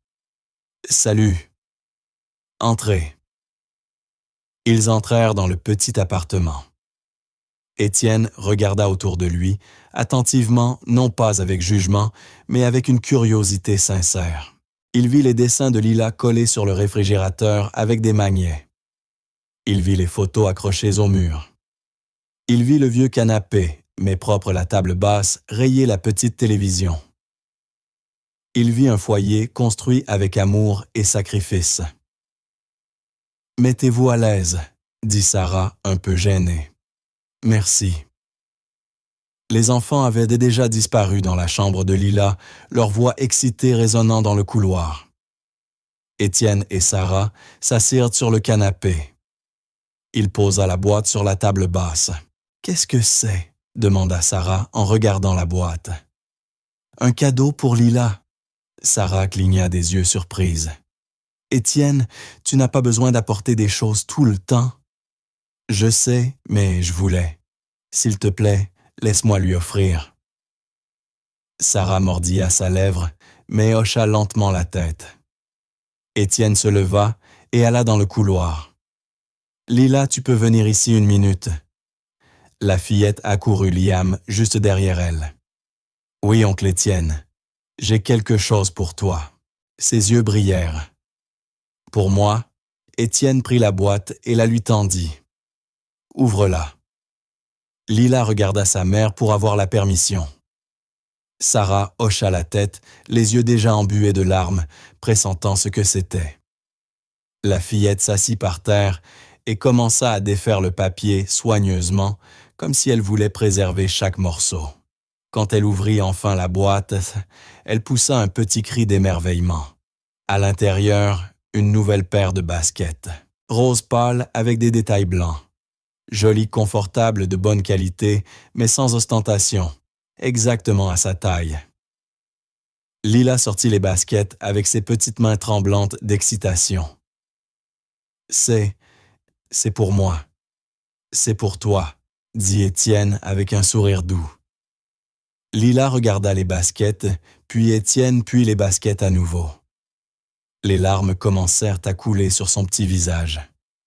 Salut. Entrez. » Ils entrèrent dans le petit appartement. Étienne regarda autour de lui, attentivement, non pas avec jugement, mais avec une curiosité sincère. Il vit les dessins de Lila collés sur le réfrigérateur avec des magnets. Il vit les photos accrochées au mur. Il vit le vieux canapé, mais propre la table basse, rayer la petite télévision. Il vit un foyer construit avec amour et sacrifice. « Mettez-vous à l'aise, » dit Sarah, un peu gênée. « Merci. » Les enfants avaient déjà disparu dans la chambre de Lila, leur voix excitée résonnant dans le couloir. Étienne et Sarah s'assirent sur le canapé. Il posa la boîte sur la table basse. « Qu'est-ce que c'est ?» demanda Sarah en regardant la boîte. « Un cadeau pour Lila. » Sarah cligna des yeux surprise. « Étienne, tu n'as pas besoin d'apporter des choses tout le temps. »« Je sais, mais je voulais. S'il te plaît, laisse-moi lui offrir. » Sarah mordit à sa lèvre, mais hocha lentement la tête. Étienne se leva et alla dans le couloir. « Lila, tu peux venir ici une minute. » La fillette accourut Liam juste derrière elle. « Oui, oncle Étienne, j'ai quelque chose pour toi. » Ses yeux brillèrent. Pour moi, Étienne prit la boîte et la lui tendit. « Ouvre-la. » Lila regarda sa mère pour avoir la permission. Sarah hocha la tête, les yeux déjà embués de larmes, pressentant ce que c'était. La fillette s'assit par terre et commença à défaire le papier soigneusement, comme si elle voulait préserver chaque morceau. Quand elle ouvrit enfin la boîte, elle poussa un petit cri d'émerveillement. À l'intérieur, une nouvelle paire de baskets, rose pâle avec des détails blancs. Jolies, confortables, de bonne qualité, mais sans ostentation, exactement à sa taille. Lila sortit les baskets avec ses petites mains tremblantes d'excitation. C'est, c'est pour moi. C'est pour toi, dit Étienne avec un sourire doux. Lila regarda les baskets, puis Étienne, puis les baskets à nouveau. Les larmes commencèrent à couler sur son petit visage.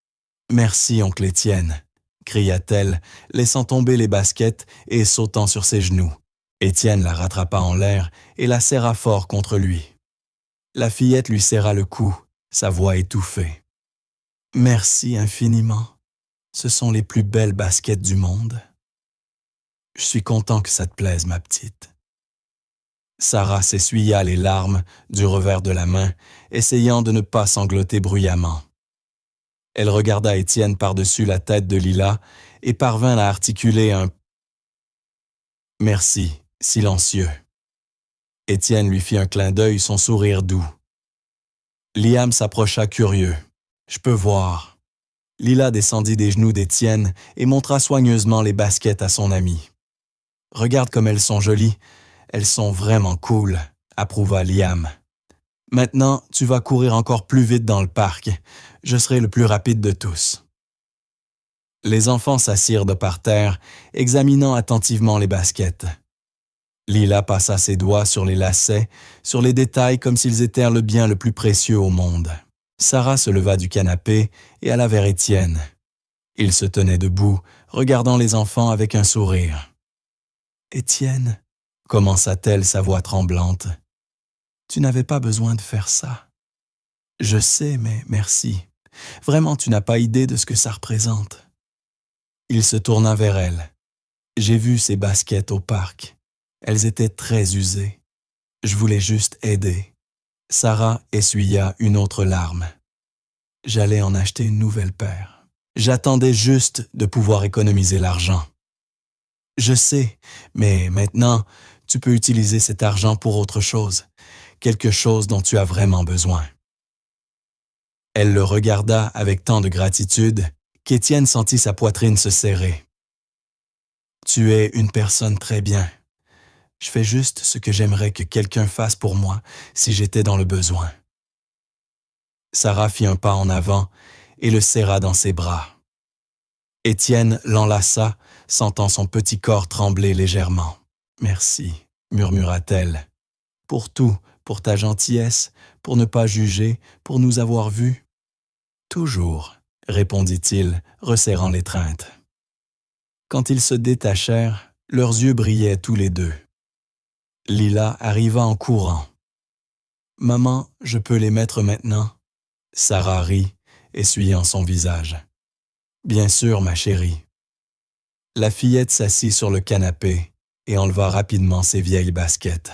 « Merci, oncle Étienne », cria-t-elle, laissant tomber les baskets et sautant sur ses genoux. Étienne la rattrapa en l'air et la serra fort contre lui. La fillette lui serra le cou, sa voix étouffée. « Merci infiniment. Ce sont les plus belles baskets du monde. Je suis content que ça te plaise, ma petite. » Sarah s'essuya les larmes du revers de la main, essayant de ne pas sangloter bruyamment. Elle regarda Étienne par-dessus la tête de Lila et parvint à articuler un « merci » silencieux. Étienne lui fit un clin d'œil, son sourire doux. Liam s'approcha curieux. « Je peux voir. » Lila descendit des genoux d'Étienne et montra soigneusement les baskets à son ami. « Regarde comme elles sont jolies. Elles sont vraiment cool, » approuva Liam. « Maintenant, tu vas courir encore plus vite dans le parc. Je serai le plus rapide de tous. » Les enfants s'assirent de par terre, examinant attentivement les baskets. Lila passa ses doigts sur les lacets, sur les détails comme s'ils étaient le bien le plus précieux au monde. Sarah se leva du canapé et alla vers Étienne. Il se tenait debout, regardant les enfants avec un sourire. « Étienne, » commença-t-elle sa voix tremblante, « tu n'avais pas besoin de faire ça. Je sais, mais merci. Vraiment, tu n'as pas idée de ce que ça représente. » Il se tourna vers elle. « J'ai vu ces baskets au parc. Elles étaient très usées. Je voulais juste aider. » Sarah essuya une autre larme. « J'allais en acheter une nouvelle paire. J'attendais juste de pouvoir économiser l'argent. Je sais, mais maintenant, tu peux utiliser cet argent pour autre chose, quelque chose dont tu as vraiment besoin. » Elle le regarda avec tant de gratitude qu'Étienne sentit sa poitrine se serrer. « Tu es une personne très bien. Je fais juste ce que j'aimerais que quelqu'un fasse pour moi si j'étais dans le besoin. » Sarah fit un pas en avant et le serra dans ses bras. Étienne l'enlaça, sentant son petit corps trembler légèrement. « Merci, » murmura-t-elle. « Pour tout, pour ta gentillesse, pour ne pas juger, pour nous avoir vus. »« Toujours, » répondit-il, resserrant l'étreinte. Quand ils se détachèrent, leurs yeux brillaient tous les deux. Lila arriva en courant. « Maman, je peux les mettre maintenant ?» Sarah rit, essuyant son visage. « Bien sûr, ma chérie. » La fillette s'assit sur le canapé et enleva rapidement ses vieilles baskets.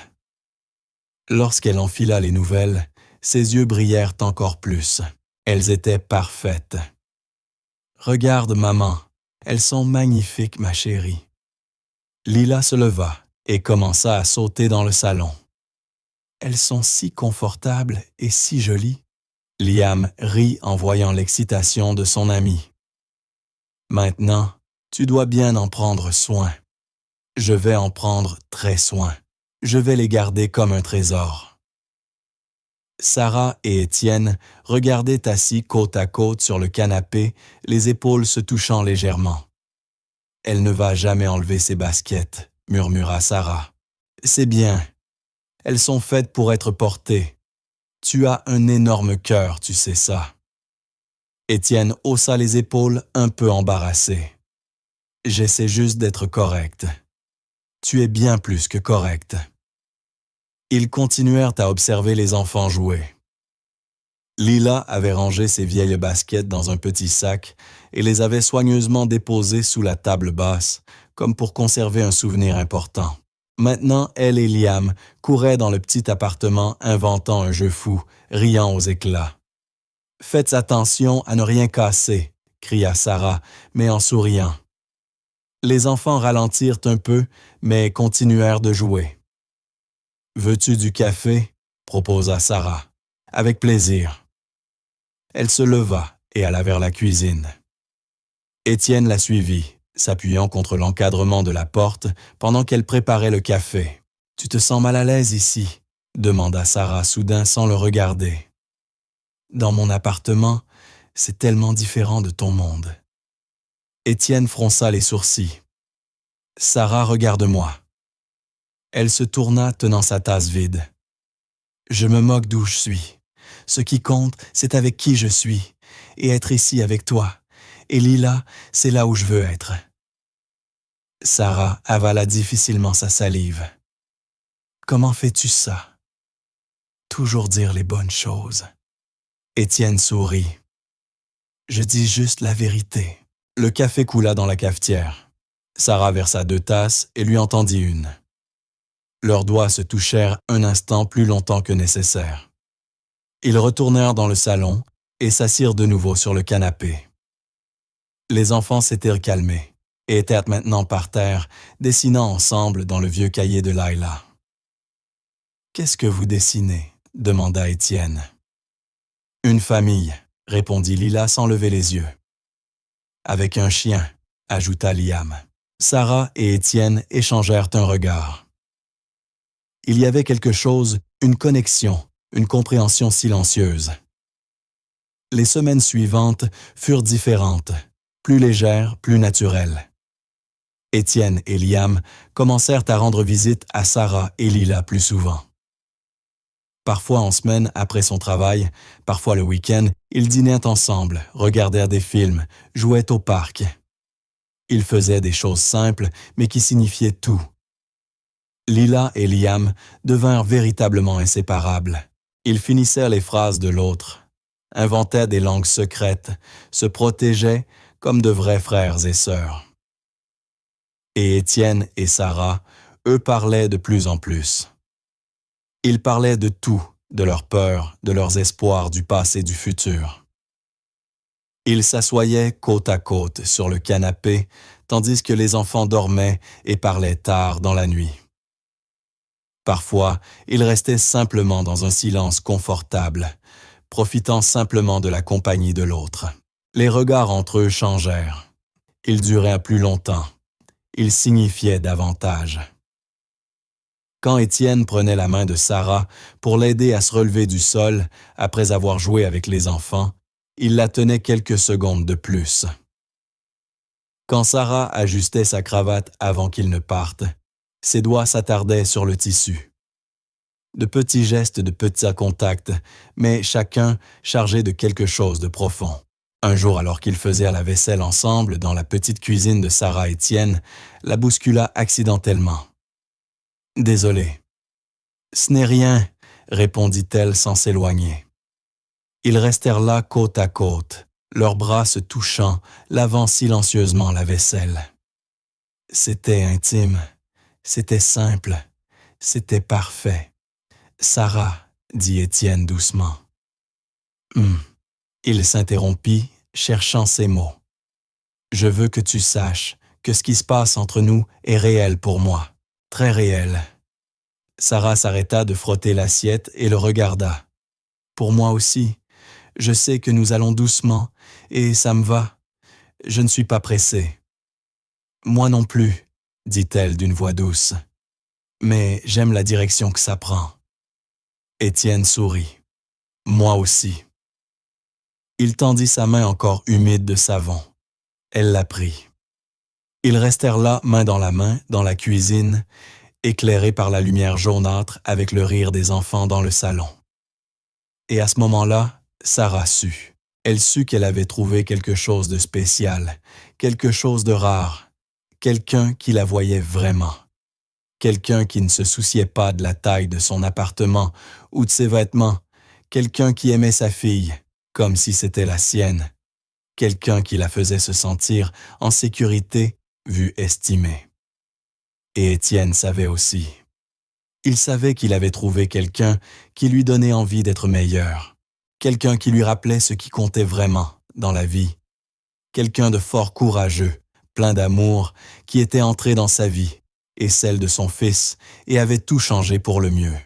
Lorsqu'elle enfila les nouvelles, ses yeux brillèrent encore plus. Elles étaient parfaites. « Regarde, maman, elles sont magnifiques, ma chérie. » Lila se leva et commença à sauter dans le salon. « Elles sont si confortables et si jolies. » Liam rit en voyant l'excitation de son ami. « Maintenant, tu dois bien en prendre soin. Je vais en prendre très soin. Je vais les garder comme un trésor. » Sarah et Étienne regardaient assis côte à côte sur le canapé, les épaules se touchant légèrement. « Elle ne va jamais enlever ses baskets, » murmura Sarah. « C'est bien. Elles sont faites pour être portées. Tu as un énorme cœur, tu sais ça. » Étienne haussa les épaules, un peu embarrassé. « J'essaie juste d'être correct. » « Tu es bien plus que correct. » Ils continuèrent à observer les enfants jouer. Lila avait rangé ses vieilles baskets dans un petit sac et les avait soigneusement déposées sous la table basse, comme pour conserver un souvenir important. Maintenant, elle et Liam couraient dans le petit appartement inventant un jeu fou, riant aux éclats. « Faites attention à ne rien casser », cria Sarah, mais en souriant. Les enfants ralentirent un peu, mais continuèrent de jouer. « Veux-tu du café ?» proposa Sarah. « Avec plaisir. » Elle se leva et alla vers la cuisine. Étienne la suivit, s'appuyant contre l'encadrement de la porte pendant qu'elle préparait le café. « Tu te sens mal à l'aise ici ?» demanda Sarah soudain sans le regarder. « Dans mon appartement, C'est tellement différent de ton monde. Étienne fronça les sourcils. Sarah, regarde-moi. Elle se tourna tenant sa tasse vide. Je me moque d'où je suis. Ce qui compte, c'est avec qui je suis, et être ici avec toi. Et Lila, c'est là où je veux être. Sarah avala difficilement sa salive. Comment fais-tu ça? Toujours dire les bonnes choses. Étienne sourit. Je dis juste la vérité. Le café coula dans la cafetière. Sarah versa 2 tasses et lui en tendit une. Leurs doigts se touchèrent un instant plus longtemps que nécessaire. Ils retournèrent dans le salon et s'assirent de nouveau sur le canapé. Les enfants s'étaient calmés et étaient maintenant par terre, dessinant ensemble dans le vieux cahier de Laila. « Qu'est-ce que vous dessinez ?» demanda Étienne. « Une famille », répondit Lila sans lever les yeux. « Avec un chien », ajouta Liam. Sarah et Étienne échangèrent un regard. Il y avait quelque chose, une connexion, une compréhension silencieuse. Les semaines suivantes furent différentes, plus légères, plus naturelles. Étienne et Liam commencèrent à rendre visite à Sarah et Lila plus souvent. Parfois en semaine après son travail, parfois le week-end, ils dînaient ensemble, regardèrent des films, jouaient au parc. Ils faisaient des choses simples, mais qui signifiaient tout. Lila et Liam devinrent véritablement inséparables. Ils finissaient les phrases de l'autre, inventaient des langues secrètes, se protégeaient comme de vrais frères et sœurs. Et Étienne et Sarah, eux, parlaient de plus en plus. Ils parlaient de tout, de leurs peurs, de leurs espoirs, du passé, du futur. Ils s'assoyaient côte à côte sur le canapé, tandis que les enfants dormaient et parlaient tard dans la nuit. Parfois, ils restaient simplement dans un silence confortable, profitant simplement de la compagnie de l'autre. Les regards entre eux changèrent. Ils durèrent plus longtemps. Ils signifiaient davantage. Quand Étienne prenait la main de Sarah pour l'aider à se relever du sol après avoir joué avec les enfants, il la tenait quelques secondes de plus. Quand Sarah ajustait sa cravate avant qu'il ne parte, ses doigts s'attardaient sur le tissu. De petits gestes, de petits contacts, mais chacun chargé de quelque chose de profond. Un jour, alors qu'ils faisaient la vaisselle ensemble dans la petite cuisine de Sarah Étienne, la bouscula accidentellement. « Désolé. »« Ce n'est rien, » répondit-elle sans s'éloigner. Ils restèrent là côte à côte, leurs bras se touchant, lavant silencieusement la vaisselle. C'était intime, c'était simple, c'était parfait. « Sarah, » dit Étienne doucement. Il s'interrompit, cherchant ses mots. « Je veux que tu saches que ce qui se passe entre nous est réel pour moi, très réel. » Sarah s'arrêta de frotter l'assiette et le regarda. « Pour moi aussi, je sais que nous allons doucement et ça me va. Je ne suis pas pressée. »« Moi non plus, » dit-elle d'une voix douce. « Mais j'aime la direction que ça prend. » Étienne sourit. « Moi aussi. » Il tendit sa main encore humide de savon. Elle la prit. Ils restèrent là, main dans la cuisine, éclairés par la lumière jaunâtre avec le rire des enfants dans le salon. Et à ce moment-là, Sarah sut. Elle sut qu'elle avait trouvé quelque chose de spécial, quelque chose de rare, quelqu'un qui la voyait vraiment. Quelqu'un qui ne se souciait pas de la taille de son appartement ou de ses vêtements, quelqu'un qui aimait sa fille, comme si c'était la sienne, quelqu'un qui la faisait se sentir en sécurité, vue estimée. Et Étienne savait aussi. Il savait qu'il avait trouvé quelqu'un qui lui donnait envie d'être meilleur, quelqu'un qui lui rappelait ce qui comptait vraiment dans la vie, quelqu'un de fort courageux, plein d'amour, qui était entré dans sa vie et celle de son fils et avait tout changé pour le mieux.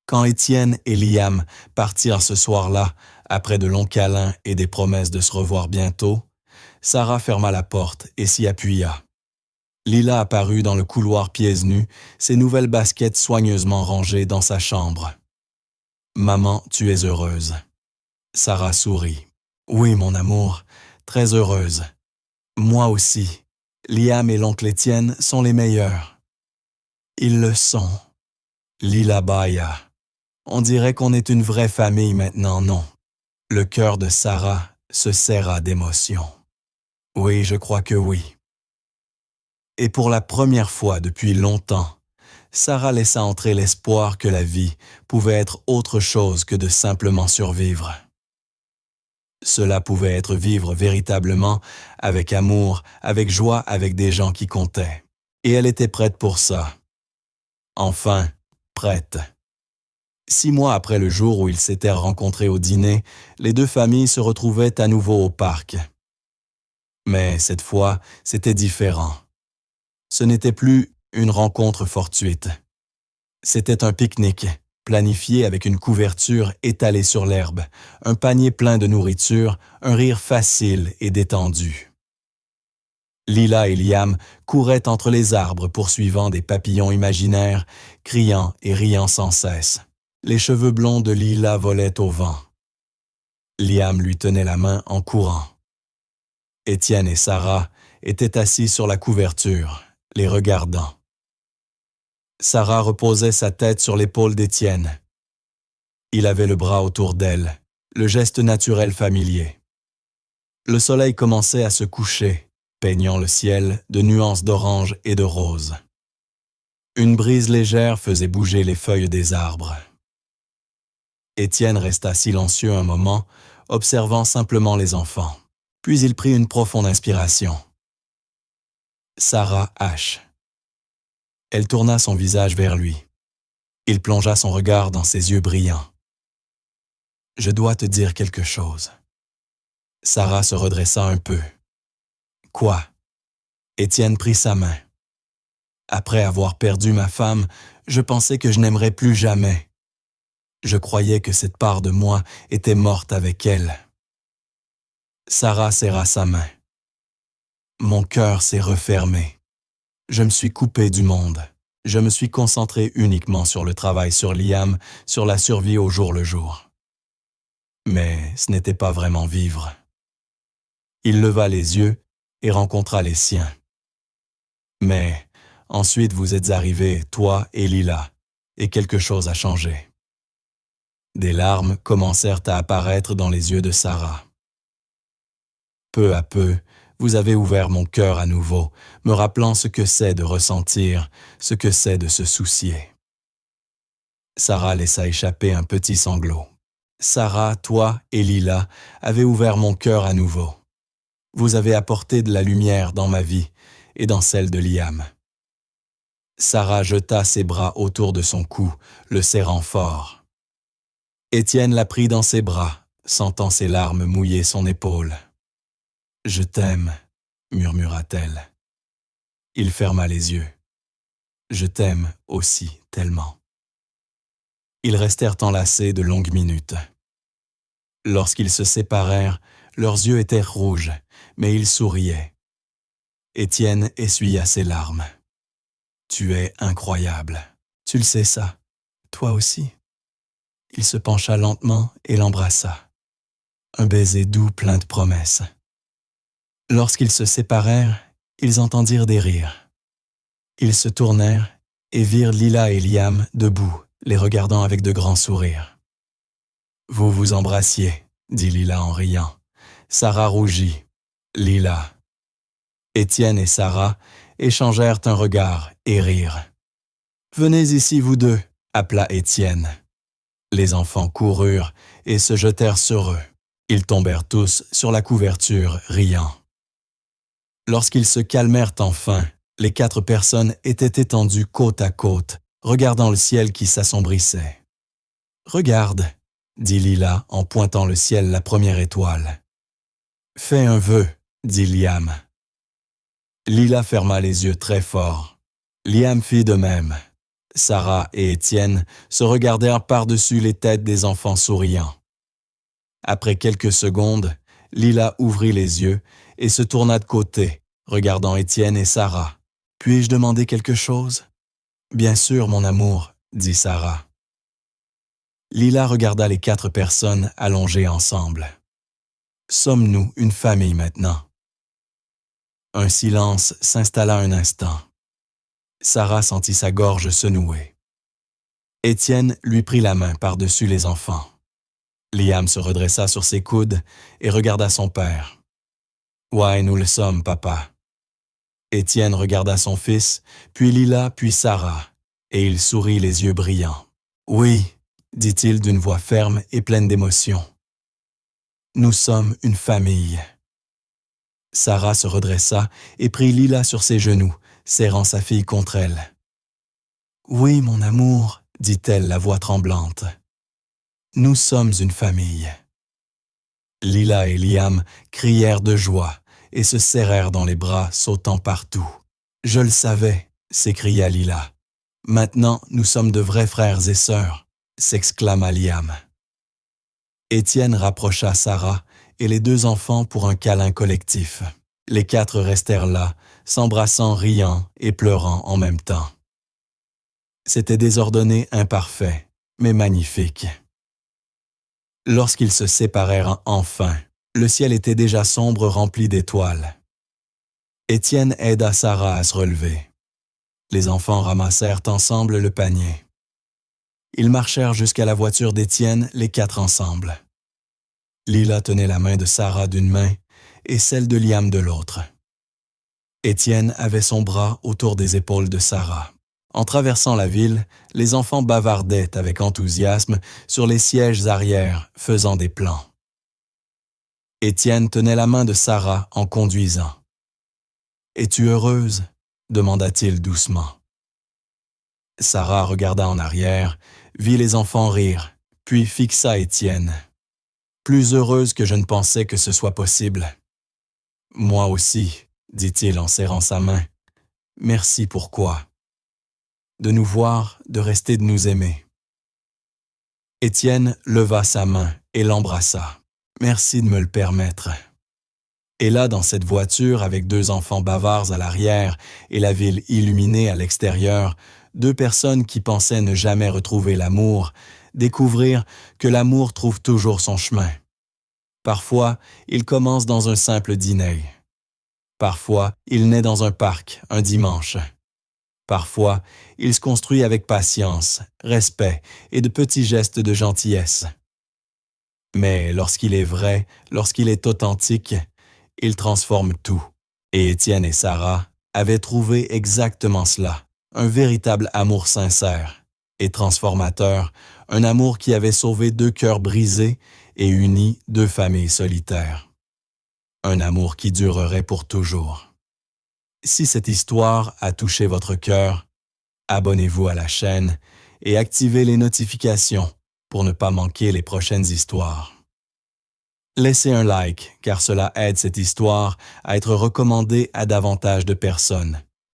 Quand Étienne et Liam partirent ce soir-là, après de longs câlins et des promesses de se revoir bientôt, Sarah ferma la porte et s'y appuya. Lila apparut dans le couloir pieds nus, ses nouvelles baskets soigneusement rangées dans sa chambre. « Maman, tu es heureuse. » Sarah sourit. Oui, mon amour, très heureuse. Moi aussi. Liam et l'oncle Étienne sont les meilleurs. Ils le sont. Lila Baya. On dirait qu'on est une vraie famille maintenant, non? Le cœur de Sarah se serra d'émotion. Oui, je crois que oui. Et pour la première fois depuis longtemps, Sarah laissa entrer l'espoir que la vie pouvait être autre chose que de simplement survivre. Cela pouvait être vivre véritablement, avec amour, avec joie, avec des gens qui comptaient. Et elle était prête pour ça. Enfin, prête. 6 mois après le jour où ils s'étaient rencontrés au dîner, les deux familles se retrouvaient à nouveau au parc. Mais cette fois, c'était différent. Ce n'était plus une rencontre fortuite. C'était un pique-nique, planifié avec une couverture étalée sur l'herbe, un panier plein de nourriture, un rire facile et détendu. Lila et Liam couraient entre les arbres poursuivant des papillons imaginaires, criant et riant sans cesse. Les cheveux blonds de Lila volaient au vent. Liam lui tenait la main en courant. Étienne et Sarah étaient assis sur la couverture, les regardant. Sarah reposait sa tête sur l'épaule d'Étienne. Il avait le bras autour d'elle, le geste naturel familier. Le soleil commençait à se coucher, peignant le ciel de nuances d'orange et de rose. Une brise légère faisait bouger les feuilles des arbres. Étienne resta silencieux un moment, observant simplement les enfants. Puis il prit une profonde inspiration. Sarah H. Elle tourna son visage vers lui. Il plongea son regard dans ses yeux brillants. « Je dois te dire quelque chose. » Sarah se redressa un peu. « Quoi ?» Étienne prit sa main. « Après avoir perdu ma femme, je pensais que je n'aimerais plus jamais. Je croyais que cette part de moi était morte avec elle. » Sarah serra sa main. « Mon cœur s'est refermé. Je me suis coupé du monde. Je me suis concentré uniquement sur le travail sur Liam, sur la survie au jour le jour. Mais ce n'était pas vraiment vivre. » Il leva les yeux et rencontra les siens. « Mais ensuite vous êtes arrivés, toi et Lila, et quelque chose a changé. » Des larmes commencèrent à apparaître dans les yeux de Sarah. « Peu à peu, vous avez ouvert mon cœur à nouveau, me rappelant ce que c'est de ressentir, ce que c'est de se soucier. » Sarah laissa échapper un petit sanglot. « Sarah, toi et Lila avez ouvert mon cœur à nouveau. Vous avez apporté de la lumière dans ma vie et dans celle de Liam. » Sarah jeta ses bras autour de son cou, le serrant fort. Étienne la prit dans ses bras, sentant ses larmes mouiller son épaule. « Je t'aime, » murmura-t-elle. Il ferma les yeux. « Je t'aime aussi tellement. » Ils restèrent enlacés de longues minutes. Lorsqu'ils se séparèrent, leurs yeux étaient rouges, mais ils souriaient. Étienne essuya ses larmes. « Tu es incroyable. Tu le sais ça, toi aussi. » Il se pencha lentement et l'embrassa. Un baiser doux plein de promesses. Lorsqu'ils se séparèrent, ils entendirent des rires. Ils se tournèrent et virent Lila et Liam debout, les regardant avec de grands sourires. « Vous vous embrassiez, » dit Lila en riant. Sarah rougit. Lila. Étienne et Sarah échangèrent un regard et rirent. « Venez ici, vous deux, » appela Étienne. Les enfants coururent et se jetèrent sur eux. Ils tombèrent tous sur la couverture, riant. Lorsqu'ils se calmèrent enfin, les 4 personnes étaient étendues côte à côte, regardant le ciel qui s'assombrissait. « Regarde, » dit Lila en pointant le ciel la première étoile. « Fais un vœu, » dit Liam. Lila ferma les yeux très fort. Liam fit de même. Sarah et Étienne se regardèrent par-dessus les têtes des enfants souriants. Après quelques secondes, Lila ouvrit les yeux et se tourna de côté, regardant Étienne et Sarah. « Puis-je demander quelque chose ?»« Bien sûr, mon amour, » dit Sarah. Lila regarda les 4 personnes allongées ensemble. Sommes-nous une famille maintenant? Un silence s'installa un instant. Sarah sentit sa gorge se nouer. Étienne lui prit la main par-dessus les enfants. Liam se redressa sur ses coudes et regarda son père. « Ouais, nous le sommes, papa. » Étienne regarda son fils, puis Lila, puis Sarah, et il sourit les yeux brillants. « Oui, » dit-il d'une voix ferme et pleine d'émotion. « Nous sommes une famille. » Sarah se redressa et prit Lila sur ses genoux, serrant sa fille contre elle. « Oui, mon amour, » dit-elle, la voix tremblante. « Nous sommes une famille. » Lila et Liam crièrent de joie et se serrèrent dans les bras, sautant partout. « Je le savais » s'écria Lila. « Maintenant, nous sommes de vrais frères et sœurs » s'exclama Liam. Étienne rapprocha Sarah et les deux enfants pour un câlin collectif. Les quatre restèrent là, s'embrassant, riant et pleurant en même temps. C'était désordonné, imparfait, mais magnifique. Lorsqu'ils se séparèrent enfin, le ciel était déjà sombre, rempli d'étoiles. Étienne aida Sarah à se relever. Les enfants ramassèrent ensemble le panier. Ils marchèrent jusqu'à la voiture d'Étienne, les quatre ensemble. Lila tenait la main de Sarah d'une main et celle de Liam de l'autre. Étienne avait son bras autour des épaules de Sarah. En traversant la ville, les enfants bavardaient avec enthousiasme sur les sièges arrière, faisant des plans. Étienne tenait la main de Sarah en conduisant. « Es-tu heureuse ?» demanda-t-il doucement. Sarah regarda en arrière, vit les enfants rire, puis fixa Étienne. « Plus heureuse que je ne pensais que ce soit possible. »« Moi aussi, » dit-il en serrant sa main. « Merci pour quoi? » De nous voir, de rester de nous aimer. Étienne leva sa main et l'embrassa. « Merci de me le permettre. » Et là, dans cette voiture, avec deux enfants bavards à l'arrière et la ville illuminée à l'extérieur, deux personnes qui pensaient ne jamais retrouver l'amour, découvrirent que l'amour trouve toujours son chemin. Parfois, il commence dans un simple dîner. Parfois, il naît dans un parc, un dimanche. Parfois, il se construit avec patience, respect et de petits gestes de gentillesse. Mais lorsqu'il est vrai, lorsqu'il est authentique, il transforme tout. Et Étienne et Sarah avaient trouvé exactement cela, un véritable amour sincère et transformateur, un amour qui avait sauvé deux cœurs brisés et uni deux familles solitaires. Un amour qui durerait pour toujours. Si cette histoire a touché votre cœur, abonnez-vous à la chaîne et activez les notifications pour ne pas manquer les prochaines histoires. Laissez un like car cela aide cette histoire à être recommandée à davantage de personnes.